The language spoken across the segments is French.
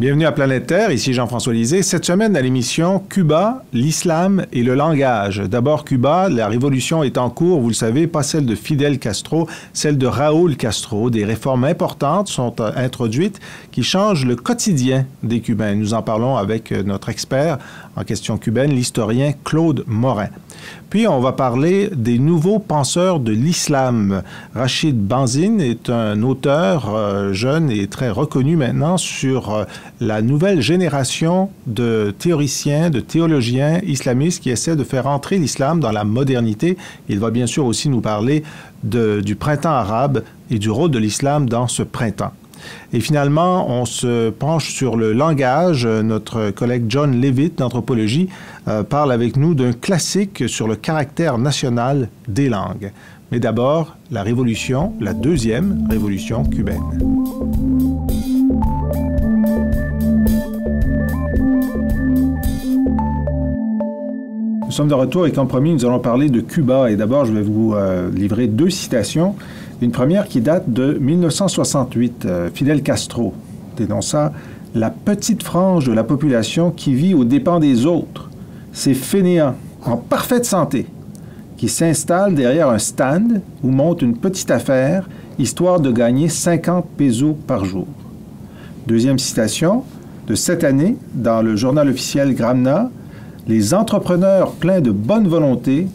Bienvenue à Planète Terre, ici Jean-François Lisée. Cette semaine à l'émission Cuba, l'islam et le langage. D'abord Cuba, la révolution est en cours, vous le savez, pas celle de Fidel Castro, celle de Raúl Castro. Des réformes importantes sont introduites qui changent le quotidien des Cubains. Nous en parlons avec notre expert en question cubaine, l'historien Claude Morin. Puis, on va parler des nouveaux penseurs de l'islam. Rachid Banzine est un auteur jeune et très reconnu maintenant sur la nouvelle génération de théoriciens, de théologiens islamistes qui essaient de faire entrer l'islam dans la modernité. Il va bien sûr aussi nous parler du printemps arabe et du rôle de l'islam dans ce printemps. Et finalement, on se penche sur le langage. Notre collègue John Levitt d'Anthropologie parle avec nous d'un classique sur le caractère national des langues. Mais d'abord, la révolution, la deuxième révolution cubaine. Nous sommes de retour et comme promis, nous allons parler de Cuba. Et d'abord, je vais vous livrer deux citations. Une première qui date de 1968. Fidel Castro dénonça « La petite frange de la population qui vit aux dépens des autres, ces fainéants en parfaite santé, qui s'installent derrière un stand ou montent une petite affaire, histoire de gagner 50 pesos par jour. » Deuxième citation de cette année, dans le journal officiel Gramna, « Les entrepreneurs pleins de bonne volonté,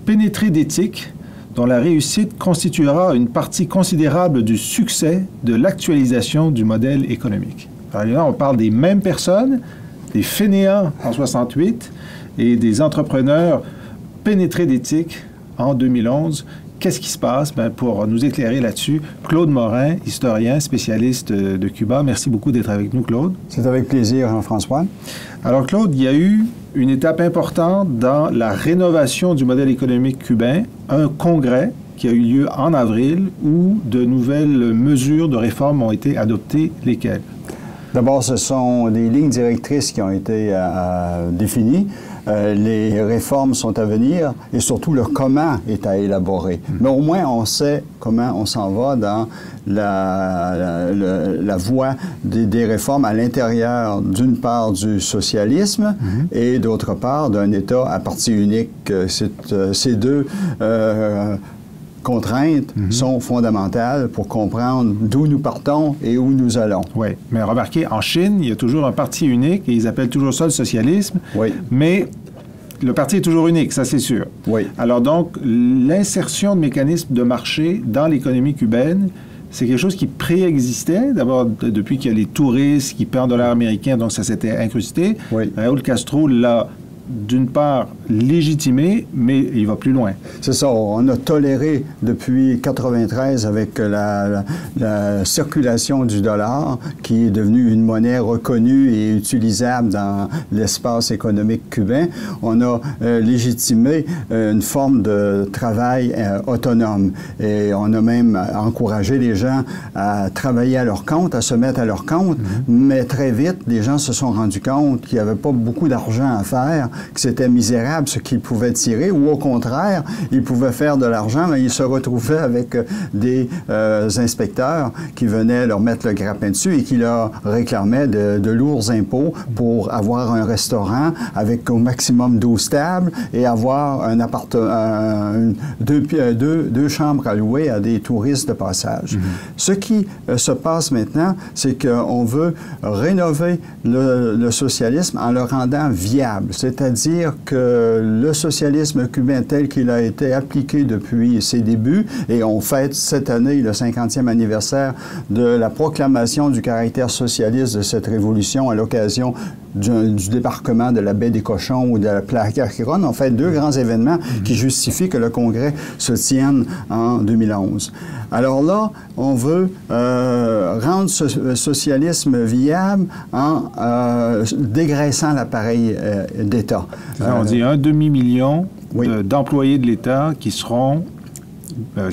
pénétrés d'éthique, dont la réussite constituera une partie considérable du succès de l'actualisation du modèle économique. » Alors là, on parle des mêmes personnes, des fainéants en 68 et des entrepreneurs pénétrés d'éthique en 2011. Qu'est-ce qui se passe? Pour nous éclairer là-dessus, Claude Morin, historien, spécialiste de Cuba. Merci beaucoup d'être avec nous, Claude. C'est avec plaisir, Jean-François. Alors, Claude, il y a eu une étape importante dans la rénovation du modèle économique cubain, un congrès qui a eu lieu en avril où de nouvelles mesures de réforme ont été adoptées. Lesquelles? D'abord, ce sont des lignes directrices qui ont été définies. Les réformes sont à venir et surtout le comment est à élaborer. Mais au moins, on sait comment on s'en va dans la voie des réformes à l'intérieur, d'une part, du socialisme et d'autre part, d'un État à parti unique. Ces deux contraintes sont fondamentales pour comprendre d'où nous partons et où nous allons. Oui, mais remarquez, en Chine, il y a toujours un parti unique et ils appellent toujours ça le socialisme. Oui. Mais le parti est toujours unique, ça c'est sûr. Oui. Alors donc, l'insertion de mécanismes de marché dans l'économie cubaine, c'est quelque chose qui préexistait. D'abord, depuis qu'il y a les touristes qui paient en dollars américains, donc ça s'était incrusté. Oui. Raúl Castro l'a d'une part légitimé, mais il va plus loin. C'est ça. On a toléré depuis 1993 avec la circulation du dollar, qui est devenue une monnaie reconnue et utilisable dans l'espace économique cubain. On a légitimé une forme de travail autonome. Et on a même encouragé les gens à travailler à leur compte, à se mettre à leur compte. Mais très vite, les gens se sont rendus compte qu'il n'y avait pas beaucoup d'argent à faire, que c'était misérable ce qu'ils pouvaient tirer, ou au contraire, ils pouvaient faire de l'argent, mais ils se retrouvaient avec des inspecteurs qui venaient leur mettre le grappin dessus et qui leur réclamaient de lourds impôts pour avoir un restaurant avec au maximum 12 tables et avoir un appartement, deux chambres à louer à des touristes de passage. Ce qui se passe maintenant, c'est qu'on veut rénover le socialisme en le rendant viable, c'est-à-dire que le socialisme cubain tel qu'il a été appliqué depuis ses débuts, et on fête cette année le 50e anniversaire de la proclamation du caractère socialiste de cette révolution à l'occasion du débarquement de la baie des Cochons ou de la plaque Aquiron. On fait deux grands événements qui justifient que le Congrès se tienne en 2011. Alors là, on veut rendre ce socialisme viable en dégraissant l'appareil d'État. On dit 1 demi-million d'employés de l'État qui seront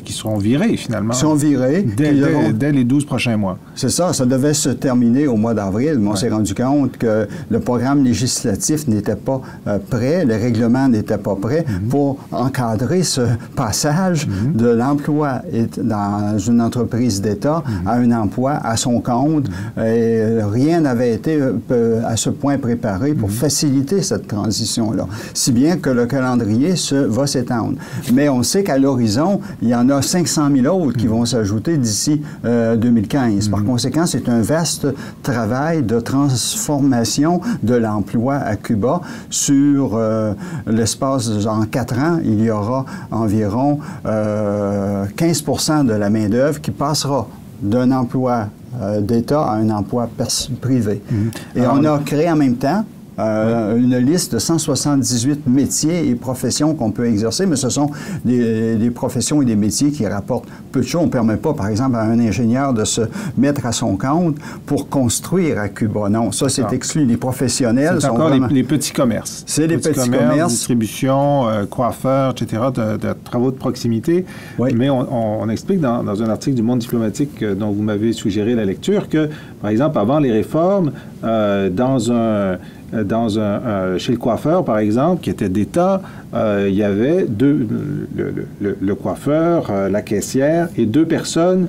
qui seront virés, finalement. Qui sont virés. Dès les 12 prochains mois. C'est ça. Ça devait se terminer au mois d'avril, mais on s'est rendu compte que le programme législatif n'était pas prêt, le règlement n'était pas prêt pour encadrer ce passage de l'emploi dans une entreprise d'État à un emploi à son compte. Et rien n'avait été à ce point préparé pour faciliter cette transition-là. Si bien que le calendrier va s'étendre. Mais on sait qu'à l'horizon, il y en a 500 000 autres qui vont s'ajouter d'ici 2015. Par conséquent, c'est un vaste travail de transformation de l'emploi à Cuba. Sur l'espace en 4 ans, il y aura environ 15 % de la main-d'œuvre qui passera d'un emploi d'État à un emploi privé. Et on a créé en même temps une liste de 178 métiers et professions qu'on peut exercer, mais ce sont des professions et des métiers qui rapportent peu de choses. On ne permet pas, par exemple, à un ingénieur de se mettre à son compte pour construire à Cuba. Non, ça, c'est exclu. Les professionnels sont encore vraiment... les petits commerces. C'est les petits commerces. Distribution, coiffeurs, etc., de travaux de proximité. Oui. Mais on explique dans un article du Monde diplomatique dont vous m'avez suggéré la lecture que, par exemple, avant les réformes, chez le coiffeur, par exemple, qui était d'État, il y avait le coiffeur, la caissière et 2 personnes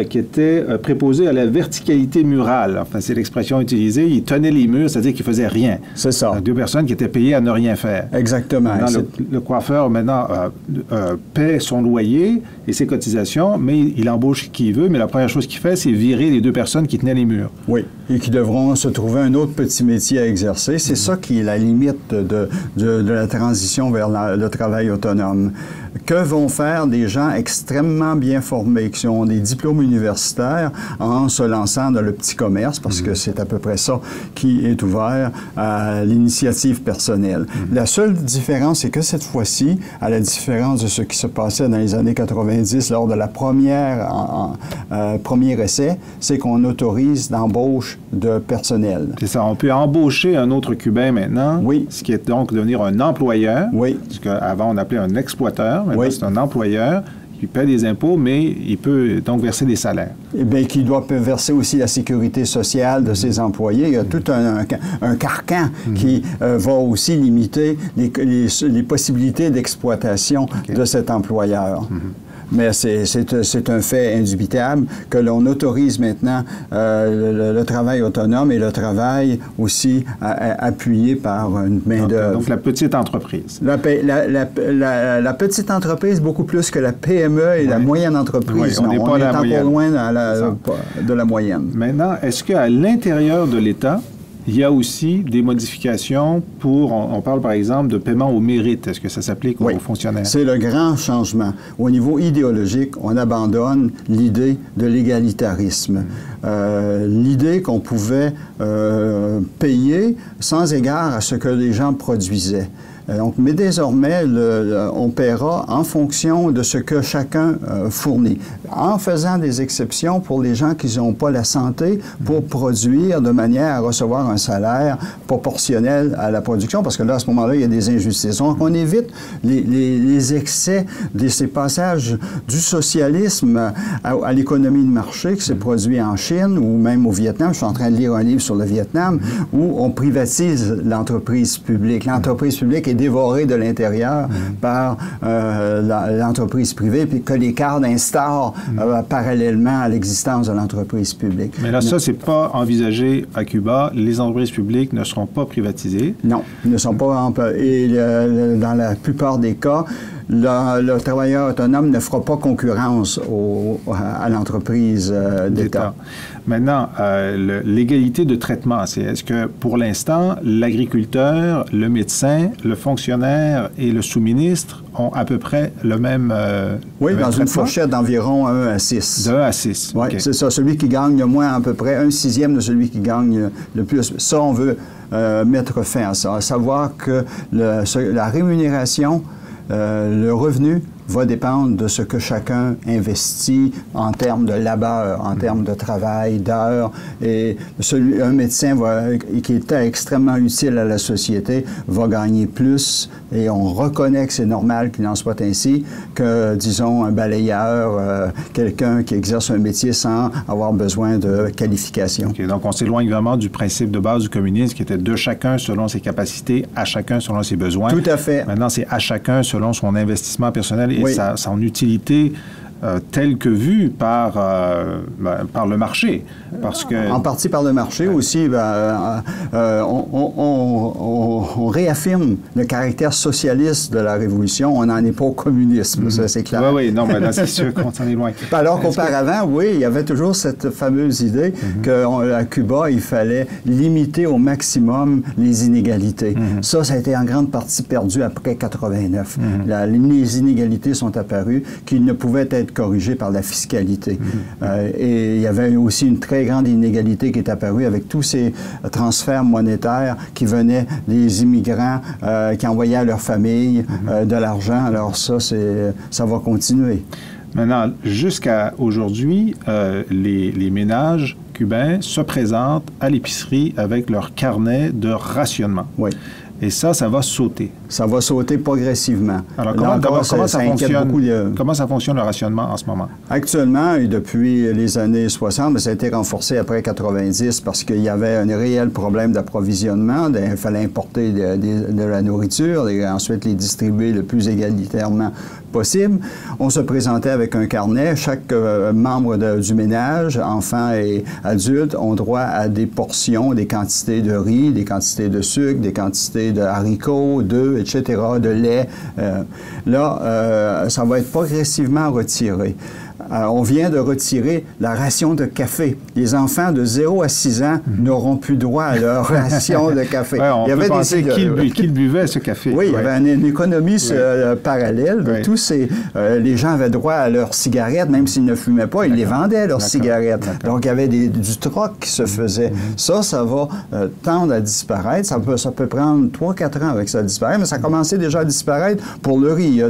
qui étaient préposées à la verticalité murale. Enfin, c'est l'expression utilisée. Ils tenaient les murs, c'est-à-dire qu'ils ne faisaient rien. C'est ça. 2 personnes qui étaient payées à ne rien faire. Exactement. Le coiffeur, maintenant, paie son loyer et ses cotisations, mais il embauche qui il veut, mais la première chose qu'il fait, c'est virer les 2 personnes qui tenaient les murs. Oui, et qui devront se trouver un autre petit métier à exercer. C'est ça qui est la limite de la transition vers le travail autonome. Que vont faire des gens extrêmement bien formés, qui ont des diplômes universitaires, en se lançant dans le petit commerce, parce que c'est à peu près ça qui est ouvert à l'initiative personnelle. La seule différence, c'est que cette fois-ci, à la différence de ce qui se passait dans les années 90 lors de la premier essai, c'est qu'on autorise l'embauche de personnel. C'est ça. On peut embaucher un autre Cubain maintenant, oui. Ce qui est donc devenir un employeur, oui. Ce qu'avant on appelait un exploiteur. Maintenant, c'est un employeur qui paie des impôts, mais il peut donc verser des salaires. Eh bien, qui doit verser aussi la sécurité sociale de ses employés. Il y a tout un carcan qui va aussi limiter les possibilités d'exploitation de cet employeur. Mais c'est un fait indubitable que l'on autorise maintenant le travail autonome et le travail aussi appuyé par une main-d'œuvre. Donc la petite entreprise. La petite entreprise, beaucoup plus que la PME et la moyenne entreprise. Oui, on est encore loin de la moyenne. Maintenant, est-ce qu'à l'intérieur de l'État, il y a aussi des modifications pour, on parle par exemple de paiement au mérite. Est-ce que ça s'applique aux fonctionnaires? C'est le grand changement. Au niveau idéologique, on abandonne l'idée de l'égalitarisme. L'idée qu'on pouvait payer sans égard à ce que les gens produisaient. Mais désormais, on paiera en fonction de ce que chacun fournit, en faisant des exceptions pour les gens qui n'ont pas la santé pour produire de manière à recevoir un salaire proportionnel à la production, parce que là, à ce moment-là, il y a des injustices. Donc, on évite les excès de ces passages du socialisme à l'économie de marché qui s'est produit en Chine ou même au Vietnam. Je suis en train de lire un livre sur le Vietnam où on privatise l'entreprise publique. L'entreprise publique est dévorée de l'intérieur par l'entreprise privée, puis que les cadres instaurent parallèlement à l'existence de l'entreprise publique. Mais là, ça, c'est pas envisagé à Cuba. Les entreprises publiques ne seront pas privatisées. Non, ne sont pas... Et dans la plupart des cas, le travailleur autonome ne fera pas concurrence à l'entreprise d'État. Maintenant, l'égalité de traitement, est-ce que pour l'instant, l'agriculteur, le médecin, le fonctionnaire et le sous-ministre ont à peu près le même oui, dans une fourchette d'environ 1 à 6. De 1 à 6. Oui, okay. C'est ça. Celui qui gagne le moins, à peu près 1/6 de celui qui gagne le plus. Ça, on veut mettre fin à ça. À savoir que la rémunération, le revenu va dépendre de ce que chacun investit en termes de labeur, en termes de travail, d'heures. Et un médecin qui est extrêmement utile à la société va gagner plus, et on reconnaît que c'est normal qu'il en soit ainsi, que, disons, un balayeur, quelqu'un qui exerce un métier sans avoir besoin de qualification. Okay, donc, on s'éloigne vraiment du principe de base du communisme qui était de chacun selon ses capacités, à chacun selon ses besoins. Tout à fait. Maintenant, c'est à chacun selon son investissement personnel et son utilité telle que vue par le marché. Parce que... En partie par le marché aussi. On réaffirme le caractère socialiste de la Révolution. On n'en est pas au communisme, ça c'est clair. Oui, non, mais là, c'est sûr qu'on s'en est loin. Alors qu'auparavant, oui, il y avait toujours cette fameuse idée qu'à Cuba, il fallait limiter au maximum les inégalités. Ça a été en grande partie perdu après 89. Les inégalités sont apparues qui ne pouvaient être corrigées par la fiscalité. Et il y avait aussi une très grande inégalité qui est apparue avec tous ces transferts monétaires qui venaient des immigrants qui envoyaient à leur famille de l'argent. Alors ça va continuer. Maintenant, jusqu'à aujourd'hui, les ménages cubains se présentent à l'épicerie avec leur carnet de rationnement. Oui. Et ça va sauter. Ça va sauter progressivement. Alors, comment ça fonctionne? Comment ça fonctionne le rationnement en ce moment? Actuellement, et depuis les années 60, mais ça a été renforcé après 90 parce qu'il y avait un réel problème d'approvisionnement. Il fallait importer de la nourriture et ensuite les distribuer le plus égalitairement possible. On se présentait avec un carnet. Chaque membre du ménage, enfants et adultes, ont droit à des portions, des quantités de riz, des quantités de sucre, des quantités de haricots, d'œufs, etc., de lait. Ça va être progressivement retiré. On vient de retirer la ration de café. Les enfants de 0 à 6 ans n'auront plus droit à leur ration de café. On peut penser qui buvait ce café. Oui, il y avait une économie parallèle de tous ces... les gens avaient droit à leurs cigarettes, même s'ils ne fumaient pas, ils les vendaient, leurs cigarettes. Donc, il y avait du troc qui se faisait. Ça va tendre à disparaître. Ça peut prendre 3-4 ans avec ça disparaître, mais ça a commencé déjà à disparaître pour le riz.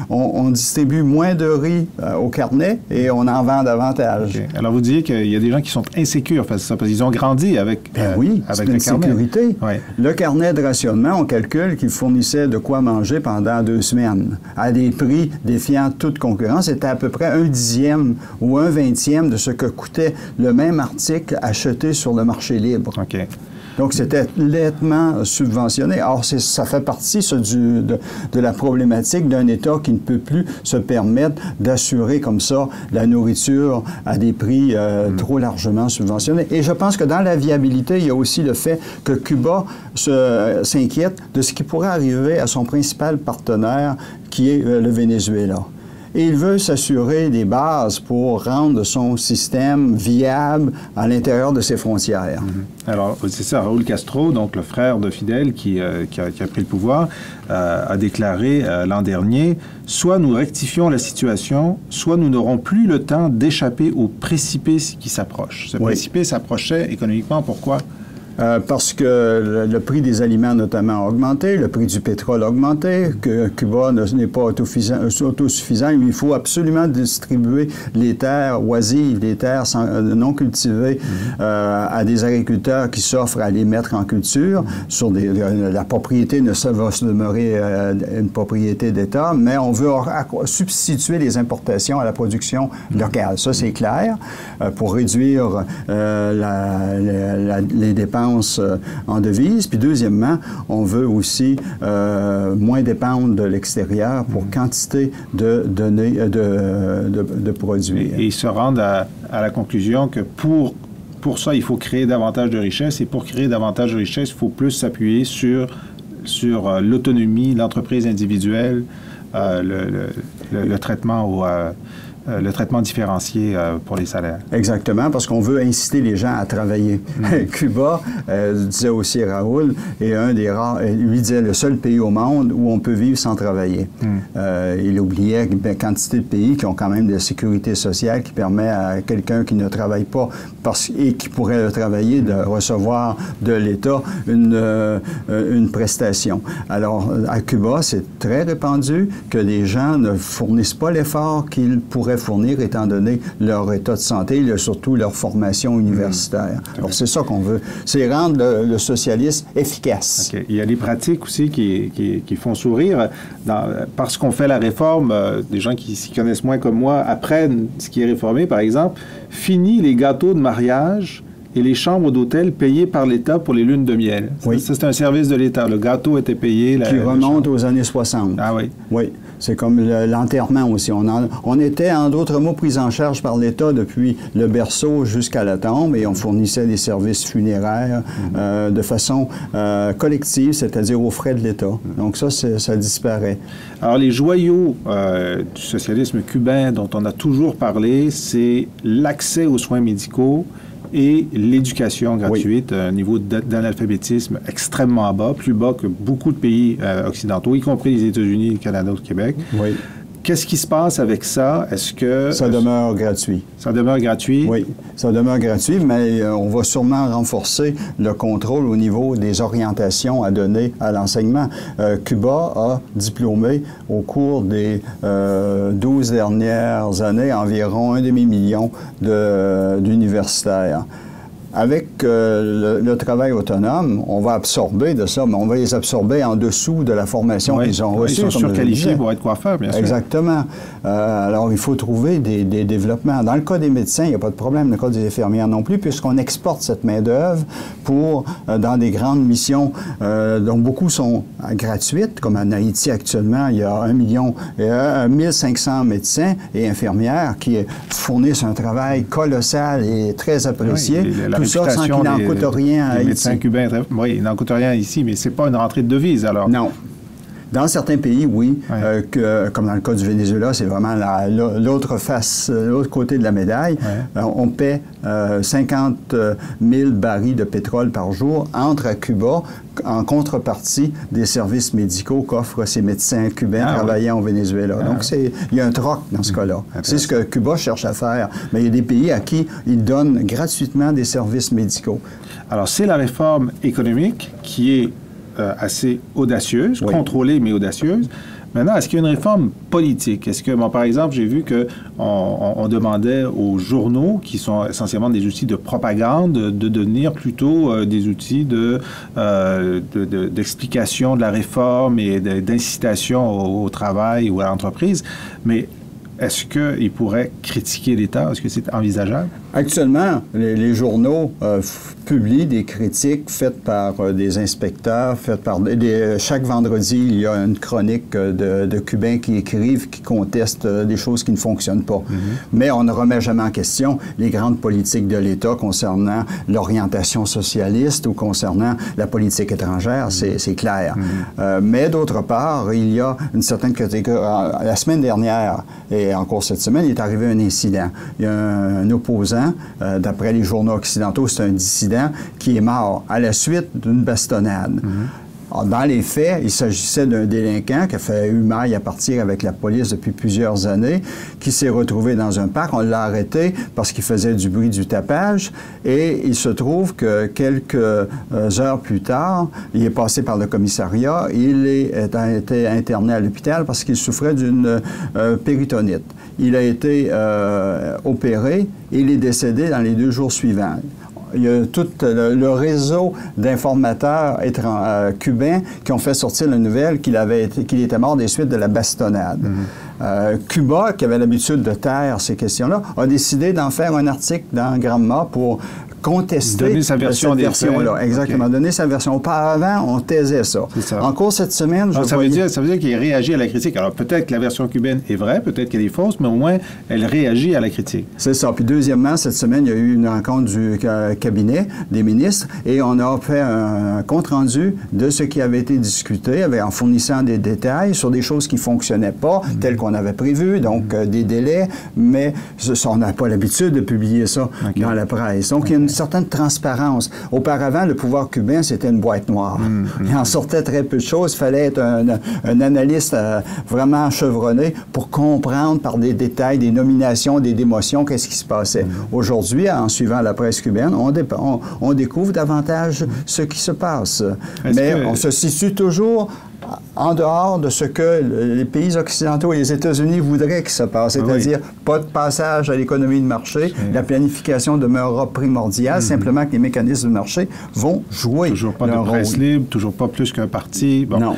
On distribue moins de riz au carnet et on en vend davantage. Okay. Alors, vous disiez qu'il y a des gens qui sont insécures face à ça, parce qu'ils ont grandi avec, avec le carnet. Sécurité. Oui. Le carnet de rationnement, on calcule qu'il fournissait de quoi manger pendant 2 semaines, à des prix défiant toute concurrence. C'était à peu près 1/10 ou 1/20 de ce que coûtait le même article acheté sur le marché libre. OK. Donc, c'était nettement subventionné. Or, ça fait partie de la problématique d'un État qui ne peut plus se permettre d'assurer comme ça la nourriture à des prix trop largement subventionnés. Et je pense que dans la viabilité, il y a aussi le fait que Cuba s'inquiète de ce qui pourrait arriver à son principal partenaire, qui est le Venezuela. Et il veut s'assurer des bases pour rendre son système viable à l'intérieur de ses frontières. Alors, c'est ça, Raúl Castro, donc le frère de Fidel qui a pris le pouvoir, a déclaré l'an dernier « Soit nous rectifions la situation, soit nous n'aurons plus le temps d'échapper au précipice qui s'approche. » Ce précipice s'approchait économiquement, pourquoi? Parce que le prix des aliments notamment a augmenté, le prix du pétrole a augmenté, que Cuba n'est pas autosuffisant. Il faut absolument distribuer les terres oisives, les terres non cultivées à des agriculteurs qui s'offrent à les mettre en culture. La propriété va se demeurer une propriété d'État, mais on veut substituer les importations à la production locale. Ça, c'est clair, pour réduire les dépenses en devises. Puis deuxièmement, on veut aussi moins dépendre de l'extérieur pour quantité de produits. Et ils se rendent à la conclusion que pour ça, il faut créer davantage de richesses. Et pour créer davantage de richesses, il faut plus s'appuyer sur l'autonomie, l'entreprise individuelle, le traitement le traitement différencié pour les salaires. Exactement, parce qu'on veut inciter les gens à travailler. Cuba, disait aussi Raoul, est un des rares, lui disait, le seul pays au monde où on peut vivre sans travailler. Il oubliait une quantité de pays qui ont quand même de la sécurité sociale qui permet à quelqu'un qui ne travaille pas et qui pourrait travailler de recevoir de l'État une prestation. Alors, à Cuba, c'est très répandu que les gens ne fournissent pas l'effort qu'ils pourraient fournir étant donné leur état de santé et surtout leur formation universitaire. Alors, c'est ça qu'on veut. C'est rendre le socialisme efficace. Okay. Il y a des pratiques aussi qui font sourire. Parce qu'on fait la réforme, des gens qui s'y connaissent moins comme moi apprennent ce qui est réformé. Par exemple, fini les gâteaux de mariage et les chambres d'hôtel payées par l'État pour les lunes de miel. Oui. Ça, c'est un service de l'État. Le gâteau était payé. Qui remonte aux années 60. Ah oui. Oui. C'est comme l'enterrement aussi. On était, en d'autres mots, pris en charge par l'État depuis le berceau jusqu'à la tombe et on fournissait des services funéraires de façon collective, c'est-à-dire aux frais de l'État. Donc ça disparaît. Alors, les joyaux du socialisme cubain dont on a toujours parlé, c'est l'accès aux soins médicaux et l'éducation gratuite, un niveau d'analphabétisme extrêmement bas, plus bas que beaucoup de pays occidentaux, y compris les États-Unis, le Canada, le Québec. Oui. Qu'est-ce qui se passe avec ça? Est-ce que... Ça demeure gratuit. Ça demeure gratuit? Oui, ça demeure gratuit, mais on va sûrement renforcer le contrôle au niveau des orientations à donner à l'enseignement. Cuba a diplômé au cours des 12 dernières années environ 1,5 million d'universitaires. Avec le travail autonome, on va absorber de ça, mais on va les absorber en dessous de la formation qu'ils ont reçue. Ils sont surqualifiés pour être coiffeurs, bien sûr. Exactement. Alors, il faut trouver des développements. Dans le cas des médecins, il n'y a pas de problème. Dans le cas des infirmières non plus, puisqu'on exporte cette main-d'œuvre dans des grandes missions dont beaucoup sont gratuites, comme en Haïti actuellement, il y a 1500 médecins et infirmières qui fournissent un travail colossal et très apprécié. Tout ça sans qu'il n'en coûte rien à Haïti. Les médecins cubains, oui, il n'en coûte rien ici, mais ce n'est pas une rentrée de devises, alors. Non. Dans certains pays, oui, comme dans le cas du Venezuela, c'est vraiment l'autre face, l'autre côté de la médaille. On paie 50 000 barils de pétrole par jour entre à Cuba en contrepartie des services médicaux qu'offrent ces médecins cubains travaillant au Venezuela. Donc, il y a un troc dans ce cas-là. C'est ce que Cuba cherche à faire. Mais il y a des pays à qui ils donnent gratuitement des services médicaux. Alors, c'est la réforme économique qui est assez audacieuse, contrôlée mais audacieuse. Maintenant, est-ce qu'il y a une réforme politique? Est-ce que, par exemple, j'ai vu qu'on demandait aux journaux, qui sont essentiellement des outils de propagande, de devenir plutôt des outils d'explication de la réforme et d'incitation au travail ou à l'entreprise. Mais est-ce qu'ils pourraient critiquer l'État? Est-ce que c'est envisageable? Actuellement, les journaux publient des critiques faites par des inspecteurs, faites par chaque vendredi, il y a une chronique de Cubains qui écrivent, qui contestent des choses qui ne fonctionnent pas. Mais on ne remet jamais en question les grandes politiques de l'État concernant l'orientation socialiste ou concernant la politique étrangère, c'est clair. Mais d'autre part, il y a une certaine catégorie. La semaine dernière, et encore cette semaine, il est arrivé un incident. Il y a un opposant, d'après les journaux occidentaux, c'est un dissident qui est mort à la suite d'une bastonnade. Alors, dans les faits, il s'agissait d'un délinquant qui a fait eu maille à partir avec la police depuis plusieurs années, qui s'est retrouvé dans un parc. On l'a arrêté parce qu'il faisait du bruit du tapage et il se trouve que quelques heures plus tard, il est passé par le commissariat. Il a été interné à l'hôpital parce qu'il souffrait d'une péritonite. Il a été opéré et il est décédé dans les 2 jours suivants. Il y a tout le réseau d'informateurs cubains qui ont fait sortir la nouvelle qu'il était mort des suites de la bastonnade. Cuba, qui avait l'habitude de taire ces questions-là, a décidé d'en faire un article dans Gramma pour contester donner sa version cette version-là. Exactement. Okay. Donner sa version. Auparavant, on taisait ça. En cours cette semaine, ça veut dire qu'il réagit à la critique. Alors, peut-être que la version cubaine est vraie, peut-être qu'elle est fausse, mais au moins, elle réagit à la critique. C'est ça. Puis deuxièmement, cette semaine, il y a eu une rencontre du cabinet des ministres et on a fait un compte-rendu de ce qui avait été discuté en fournissant des détails sur des choses qui ne fonctionnaient pas, telles qu'on avait prévu, donc des délais, mais on n'a pas l'habitude de publier ça dans la presse. Donc, il y a une certaine transparence. Auparavant, le pouvoir cubain, c'était une boîte noire. Il en sortait très peu de choses. Il fallait être un analyste vraiment chevronné pour comprendre par des détails, des nominations, des démotions, qu'est-ce qui se passait. Aujourd'hui, en suivant la presse cubaine, on découvre davantage ce qui se passe. Mais on se situe toujours en dehors de ce que les pays occidentaux et les États-Unis voudraient qu'il se passe, c'est-à-dire pas de passage à l'économie de marché, la planification demeurera primordiale, simplement que les mécanismes de marché vont jouer toujours pas de presse libre, toujours pas plus qu'un parti. Bon. Non.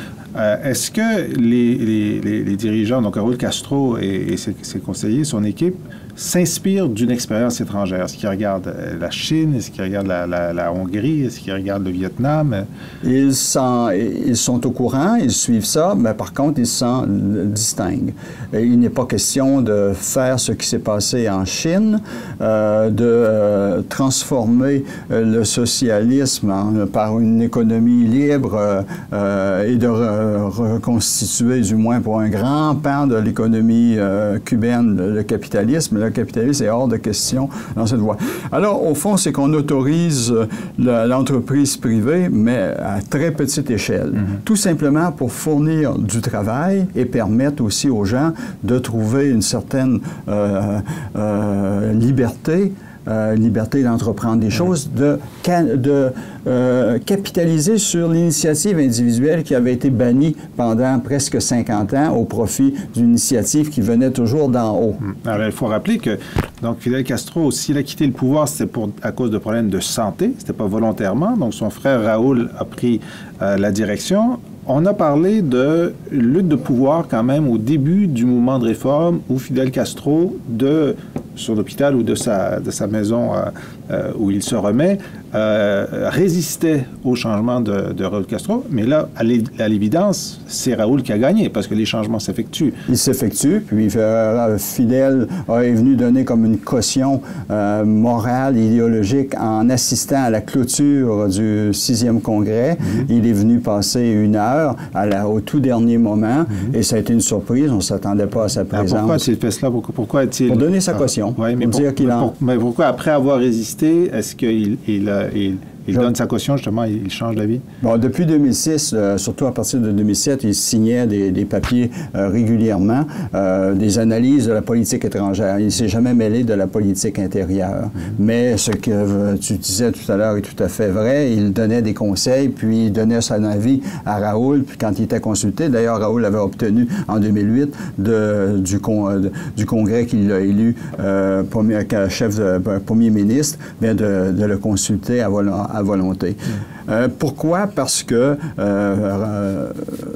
Est-ce que les dirigeants, donc Raúl Castro et ses conseillers, son équipe, s'inspirent d'une expérience étrangère? Est-ce qu'ils regardent la Chine? Est-ce qu'ils regardent la Hongrie? Est-ce qu'ils regardent le Vietnam? Ils sont au courant, ils suivent ça, mais par contre, ils s'en distinguent. Il n'est pas question de faire ce qui s'est passé en Chine, de transformer le socialisme par une économie libre et de reconstituer, du moins pour un grand pan de l'économie cubaine, le capitalisme. Le capitalisme est hors de question dans cette voie. Alors, au fond, c'est qu'on autorise l'entreprise privée, mais à très petite échelle. Tout simplement pour fournir du travail et permettre aussi aux gens de trouver une certaine liberté d'entreprendre des choses, de capitaliser sur l'initiative individuelle qui avait été bannie pendant presque 50 ans au profit d'une initiative qui venait toujours d'en haut. Alors, il faut rappeler que donc Fidel Castro, s'il a quitté le pouvoir, c'était à cause de problèmes de santé, c'était pas volontairement. Donc, son frère Raúl a pris la direction. On a parlé de lutte de pouvoir quand même au début du mouvement de réforme où Fidel Castro, sur l'hôpital ou de sa maison où il se remet, résistait au changement de Raúl Castro. Mais là, à l'évidence, c'est Raúl qui a gagné parce que les changements s'effectuent. Ils s'effectuent, puis Fidel est venu donner comme une caution morale, idéologique en assistant à la clôture du 6e congrès. Il est venu passer une heure au tout dernier moment et ça a été une surprise. On ne s'attendait pas à sa présence. Pourquoi a-t-il fait cela? Pourquoi a-t-il... Pour donner sa caution. Oui, mais pourquoi, après avoir résisté, est-ce qu'il donne sa caution, justement, il change d'avis? Bon, depuis 2006, surtout à partir de 2007, il signait des papiers régulièrement, des analyses de la politique étrangère. Il ne s'est jamais mêlé de la politique intérieure. Mais ce que tu disais tout à l'heure est tout à fait vrai. Il donnait des conseils, puis il donnait son avis à Raúl. Puis quand il était consulté, d'ailleurs, Raúl avait obtenu en 2008 du Congrès qui l'a élu premier ministre, bien de le consulter à volonté. Pourquoi? Parce que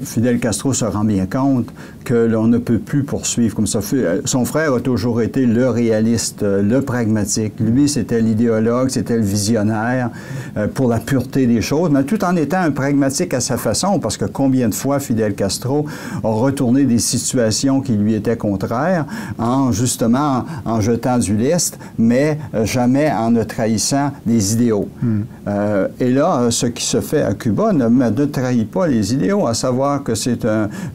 Fidel Castro se rend bien compte que l'on ne peut plus poursuivre comme ça. Son frère a toujours été le réaliste, le pragmatique. Lui, c'était l'idéologue, c'était le visionnaire pour la pureté des choses, mais tout en étant un pragmatique à sa façon, parce que combien de fois Fidel Castro a retourné des situations qui lui étaient contraires justement en jetant du lest, mais jamais en ne trahissant des idéaux. Et là, ce qui se fait à Cuba ne trahit pas les idéaux, à savoir que c'est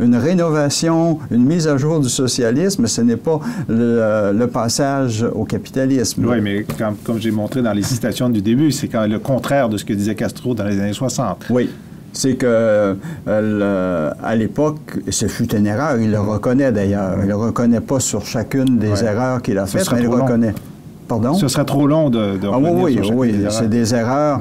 une rénovation, une mise à jour du socialisme, ce n'est pas le passage au capitalisme. Oui, mais comme j'ai montré dans les citations du début, c'est quand le contraire de ce que disait Castro dans les années 60. Oui. C'est que à l'époque, ce fut une erreur. Il le reconnaît d'ailleurs. Il ne le reconnaît pas sur chacune des erreurs qu'il a faites, mais il le reconnaît. Pardon? Ce serait trop long de oui, c'est des erreurs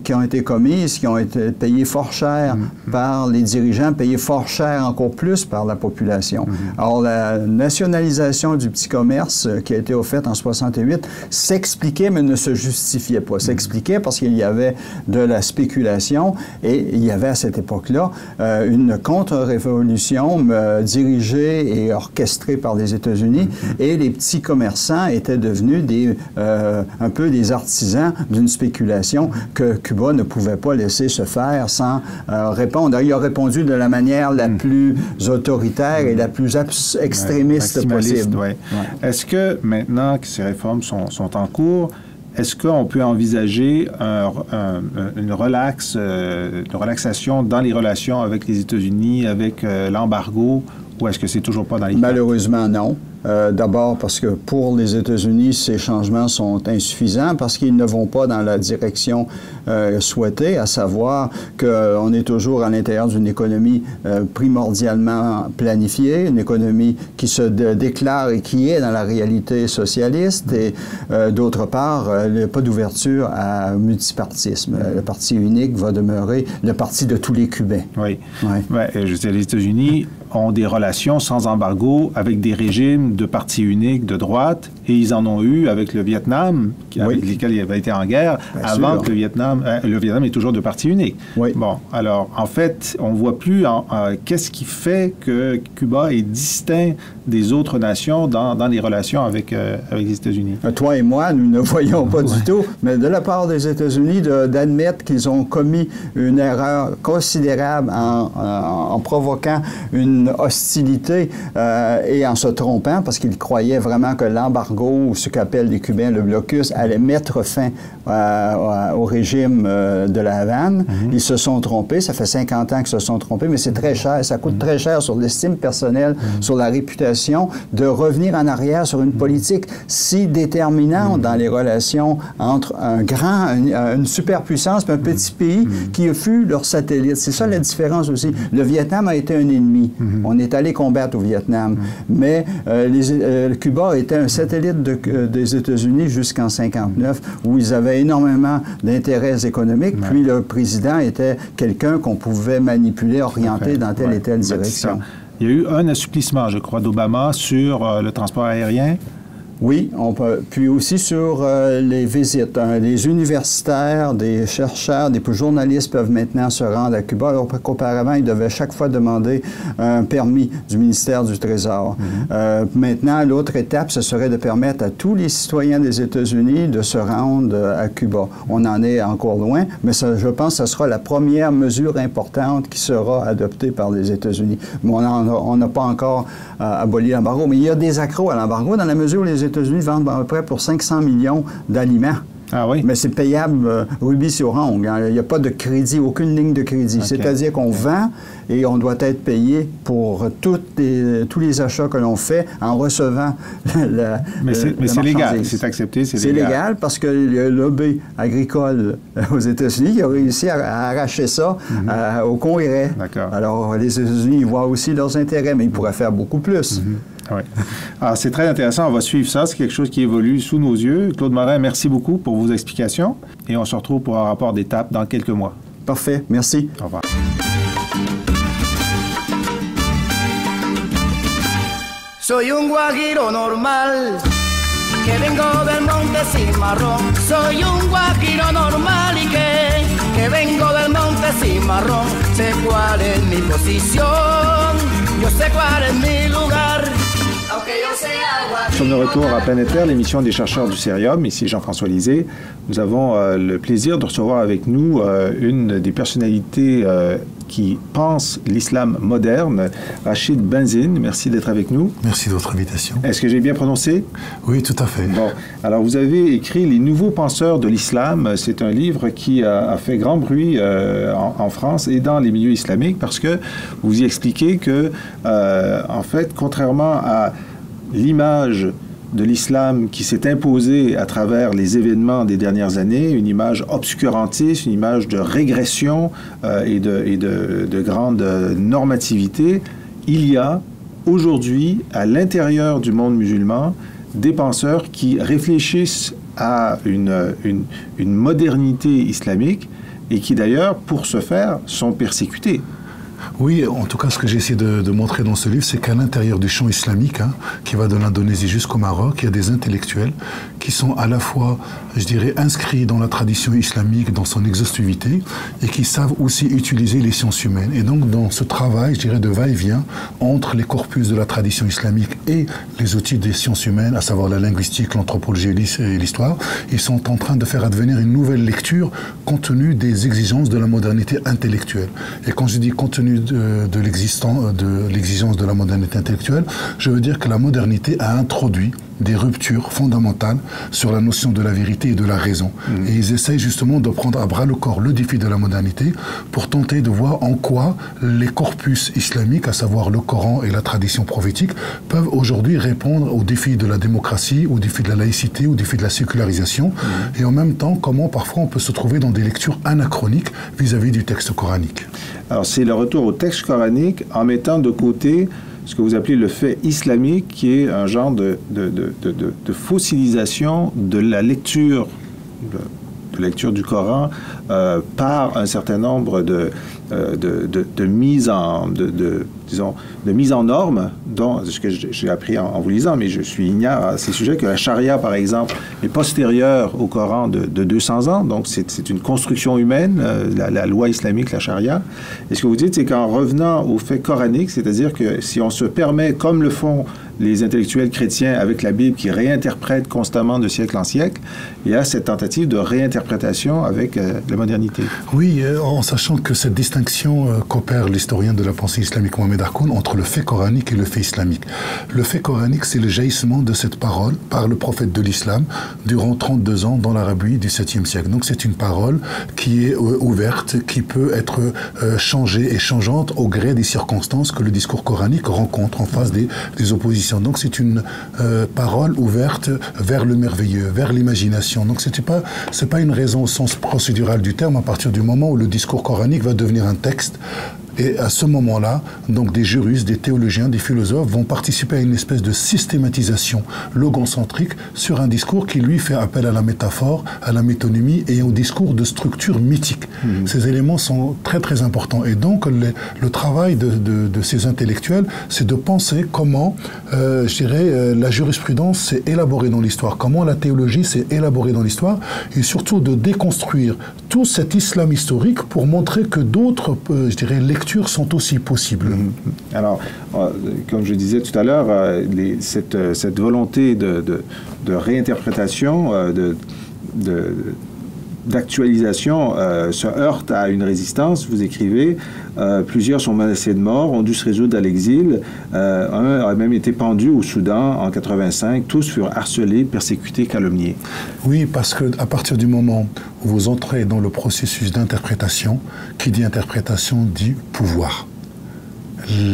qui ont été commises, qui ont été payées fort cher par les dirigeants, payées fort cher encore plus par la population. Alors, la nationalisation du petit commerce qui a été faite en 68 s'expliquait, mais ne se justifiait pas. S'expliquait parce qu'il y avait de la spéculation et il y avait à cette époque-là une contre-révolution dirigée et orchestrée par les États-Unis et les petits commerçants étaient devenus un peu des artisans d'une spéculation que Cuba ne pouvait pas laisser se faire sans répondre. Il a répondu de la manière la plus autoritaire et la plus extrémiste possible. Ouais. Est-ce que maintenant que ces réformes sont en cours, est-ce qu'on peut envisager une relaxation dans les relations avec les États-Unis, avec l'embargo, ou est-ce que c'est toujours pas dans les Malheureusement, non. D'abord parce que pour les États-Unis, ces changements sont insuffisants parce qu'ils ne vont pas dans la direction souhaitée, à savoir qu'on est toujours à l'intérieur d'une économie primordialement planifiée, une économie qui se déclare et qui est dans la réalité socialiste, et d'autre part, il n'y a pas d'ouverture à multipartisme. Le parti unique va demeurer le parti de tous les Cubains. Oui. Ouais, je sais, les États-Unis ont des relations sans embargo avec des régimes de partis uniques de droite, et ils en ont eu avec le Vietnam, avec lesquels il avait été en guerre, avant que le Vietnam est toujours de parti unique. Oui. Bon, alors, en fait, on ne voit plus qu'est-ce qui fait que Cuba est distinct des autres nations dans les relations avec les États-Unis. Toi et moi, nous ne voyons pas du tout, mais de la part des États-Unis, d'admettre qu'ils ont commis une erreur considérable en provoquant une hostilité et en se trompant, parce qu'ils croyaient vraiment que l'embargo, ou ce qu'appellent les Cubains le blocus, allait mettre fin au régime de la Havane. Ils se sont trompés. Ça fait 50 ans qu'ils se sont trompés, mais c'est très cher. Ça coûte très cher sur l'estime personnelle, sur la réputation, de revenir en arrière sur une politique si déterminante dans les relations entre une superpuissance et un petit pays qui fut leur satellite. C'est ça la différence aussi. Le Vietnam a été un ennemi. On est allé combattre au Vietnam. Mais Cuba était un satellite des États-Unis jusqu'en 1959, où ils avaient énormément d'intérêts économiques. Puis le président était quelqu'un qu'on pouvait manipuler, orienter dans telle et telle direction. Il y a eu un assouplissement, je crois, d'Obama sur le transport aérien. Oui, puis aussi sur les visites. Les universitaires, des chercheurs, des journalistes peuvent maintenant se rendre à Cuba, alors qu'auparavant, ils devaient chaque fois demander un permis du ministère du Trésor. Maintenant, l'autre étape, ce serait de permettre à tous les citoyens des États-Unis de se rendre à Cuba. On en est encore loin, mais je pense que ce sera la première mesure importante qui sera adoptée par les États-Unis. Mais on n'a pas encore aboli l'embargo, mais il y a des accros à l'embargo dans la mesure où les États-Unis vendent à peu près pour 500 millions d'aliments. Ah oui? Mais c'est payable rubis sur ongle. Hein. Il n'y a pas de crédit, aucune ligne de crédit. Okay. C'est-à-dire qu'on vend et on doit être payé pour tous les achats que l'on fait en recevant Mais c'est légal, c'est accepté, c'est légal. C'est légal parce que le lobby agricole aux États-Unis a réussi à arracher ça au Congrès. D'accord. Alors, les États-Unis voient aussi leurs intérêts, mais ils pourraient faire beaucoup plus. Oui. Alors, c'est très intéressant. On va suivre ça. C'est quelque chose qui évolue sous nos yeux. Claude Morin, merci beaucoup pour vos explications. Et on se retrouve pour un rapport d'étape dans quelques mois. Parfait. Merci. Au revoir. Soy un guajiro normal, que vengo del monte Cimarrón. Soy un guajiro normal y que vengo del monte Cimarrón. Sé cuál es mi posición, yo sé cuál es mi lugar. Nous sommes de retour à Planète Terre, l'émission des chercheurs du Cérium. Ici Jean-François Lisée. Nous avons le plaisir de recevoir avec nous une des personnalités qui pense l'islam moderne, Rachid Benzine. Merci d'être avec nous. Merci de votre invitation. Est-ce que j'ai bien prononcé? Oui, tout à fait. Bon, alors vous avez écrit Les nouveaux penseurs de l'islam. C'est un livre qui a fait grand bruit en France et dans les milieux islamiques parce que vous y expliquez que, en fait, contrairement à l'image de l'islam qui s'est imposée à travers les événements des dernières années, une image obscurantiste, une image de régression et de grande normativité, il y a aujourd'hui, à l'intérieur du monde musulman, des penseurs qui réfléchissent à une modernité islamique et qui d'ailleurs, pour ce faire, sont persécutés. Oui, en tout cas, ce que j'ai essayé de montrer dans ce livre, c'est qu'à l'intérieur du champ islamique, qui va de l'Indonésie jusqu'au Maroc, il y a des intellectuels qui sont à la fois, je dirais, inscrits dans la tradition islamique, dans son exhaustivité, et qui savent aussi utiliser les sciences humaines. Et donc, dans ce travail, je dirais, de va-et-vient entre les corpus de la tradition islamique et les outils des sciences humaines, à savoir la linguistique, l'anthropologie et l'histoire, ils sont en train de faire advenir une nouvelle lecture compte tenu des exigences de la modernité intellectuelle. Et quand je dis compte tenu de l'exigence de la modernité intellectuelle, je veux dire que la modernité a introduit des ruptures fondamentales sur la notion de la vérité et de la raison. Et ils essayent justement de prendre à bras le corps le défi de la modernité pour tenter de voir en quoi les corpus islamiques, à savoir le Coran et la tradition prophétique, peuvent aujourd'hui répondre aux défis de la démocratie, aux défis de la laïcité, aux défis de la sécularisation, et en même temps comment parfois on peut se trouver dans des lectures anachroniques vis-à-vis du texte coranique. Alors c'est le retour au texte coranique en mettant de côté ce que vous appelez le fait islamique, qui est un genre de fossilisation de la lecture, de lecture du Coran par un certain nombre de mises en norme, dont ce que j'ai appris en vous lisant, mais je suis ignare à ces sujets, que la charia, par exemple, est postérieure au Coran de 200 ans, donc c'est une construction humaine, la loi islamique, la charia. Et ce que vous dites, c'est qu'en revenant au fait coranique, c'est-à-dire que si on se permet, comme le font les intellectuels chrétiens avec la Bible qui réinterprètent constamment de siècle en siècle, il y a cette tentative de réinterprétation avec la modernité. Oui, en sachant que cette distinction qu'opère l'historien de la pensée islamique Mohamed Harkoun entre le fait coranique et le fait islamique. Le fait coranique, c'est le jaillissement de cette parole par le prophète de l'islam durant 32 ans dans l'Arabie du 7e siècle. Donc c'est une parole qui est ouverte, qui peut être changée et changeante au gré des circonstances que le discours coranique rencontre en face des oppositions. Donc c'est une parole ouverte vers le merveilleux, vers l'imagination. Donc c'est pas une raison au sens procédural du terme, à partir du moment où le discours coranique va devenir un texte. Et à ce moment-là, donc des juristes, des théologiens, des philosophes vont participer à une espèce de systématisation logocentrique sur un discours qui, lui, fait appel à la métaphore, à la métonymie et au discours de structure mythique. Ces éléments sont très, très importants. Et donc, le travail de ces intellectuels, c'est de penser comment, je dirais, la jurisprudence s'est élaborée dans l'histoire, comment la théologie s'est élaborée dans l'histoire, et surtout de déconstruire tout cet islam historique pour montrer que d'autres, je dirais, lectures sont aussi possibles. Alors, comme je disais tout à l'heure, cette volonté de réinterprétation, d'actualisation se heurte à une résistance. Vous écrivez, plusieurs sont menacés de mort, ont dû se résoudre à l'exil. Un a même été pendu au Soudan en 85. Tous furent harcelés, persécutés, calomniés. Oui, parce qu'à partir du moment où vous entrez dans le processus d'interprétation, qui dit interprétation dit pouvoir.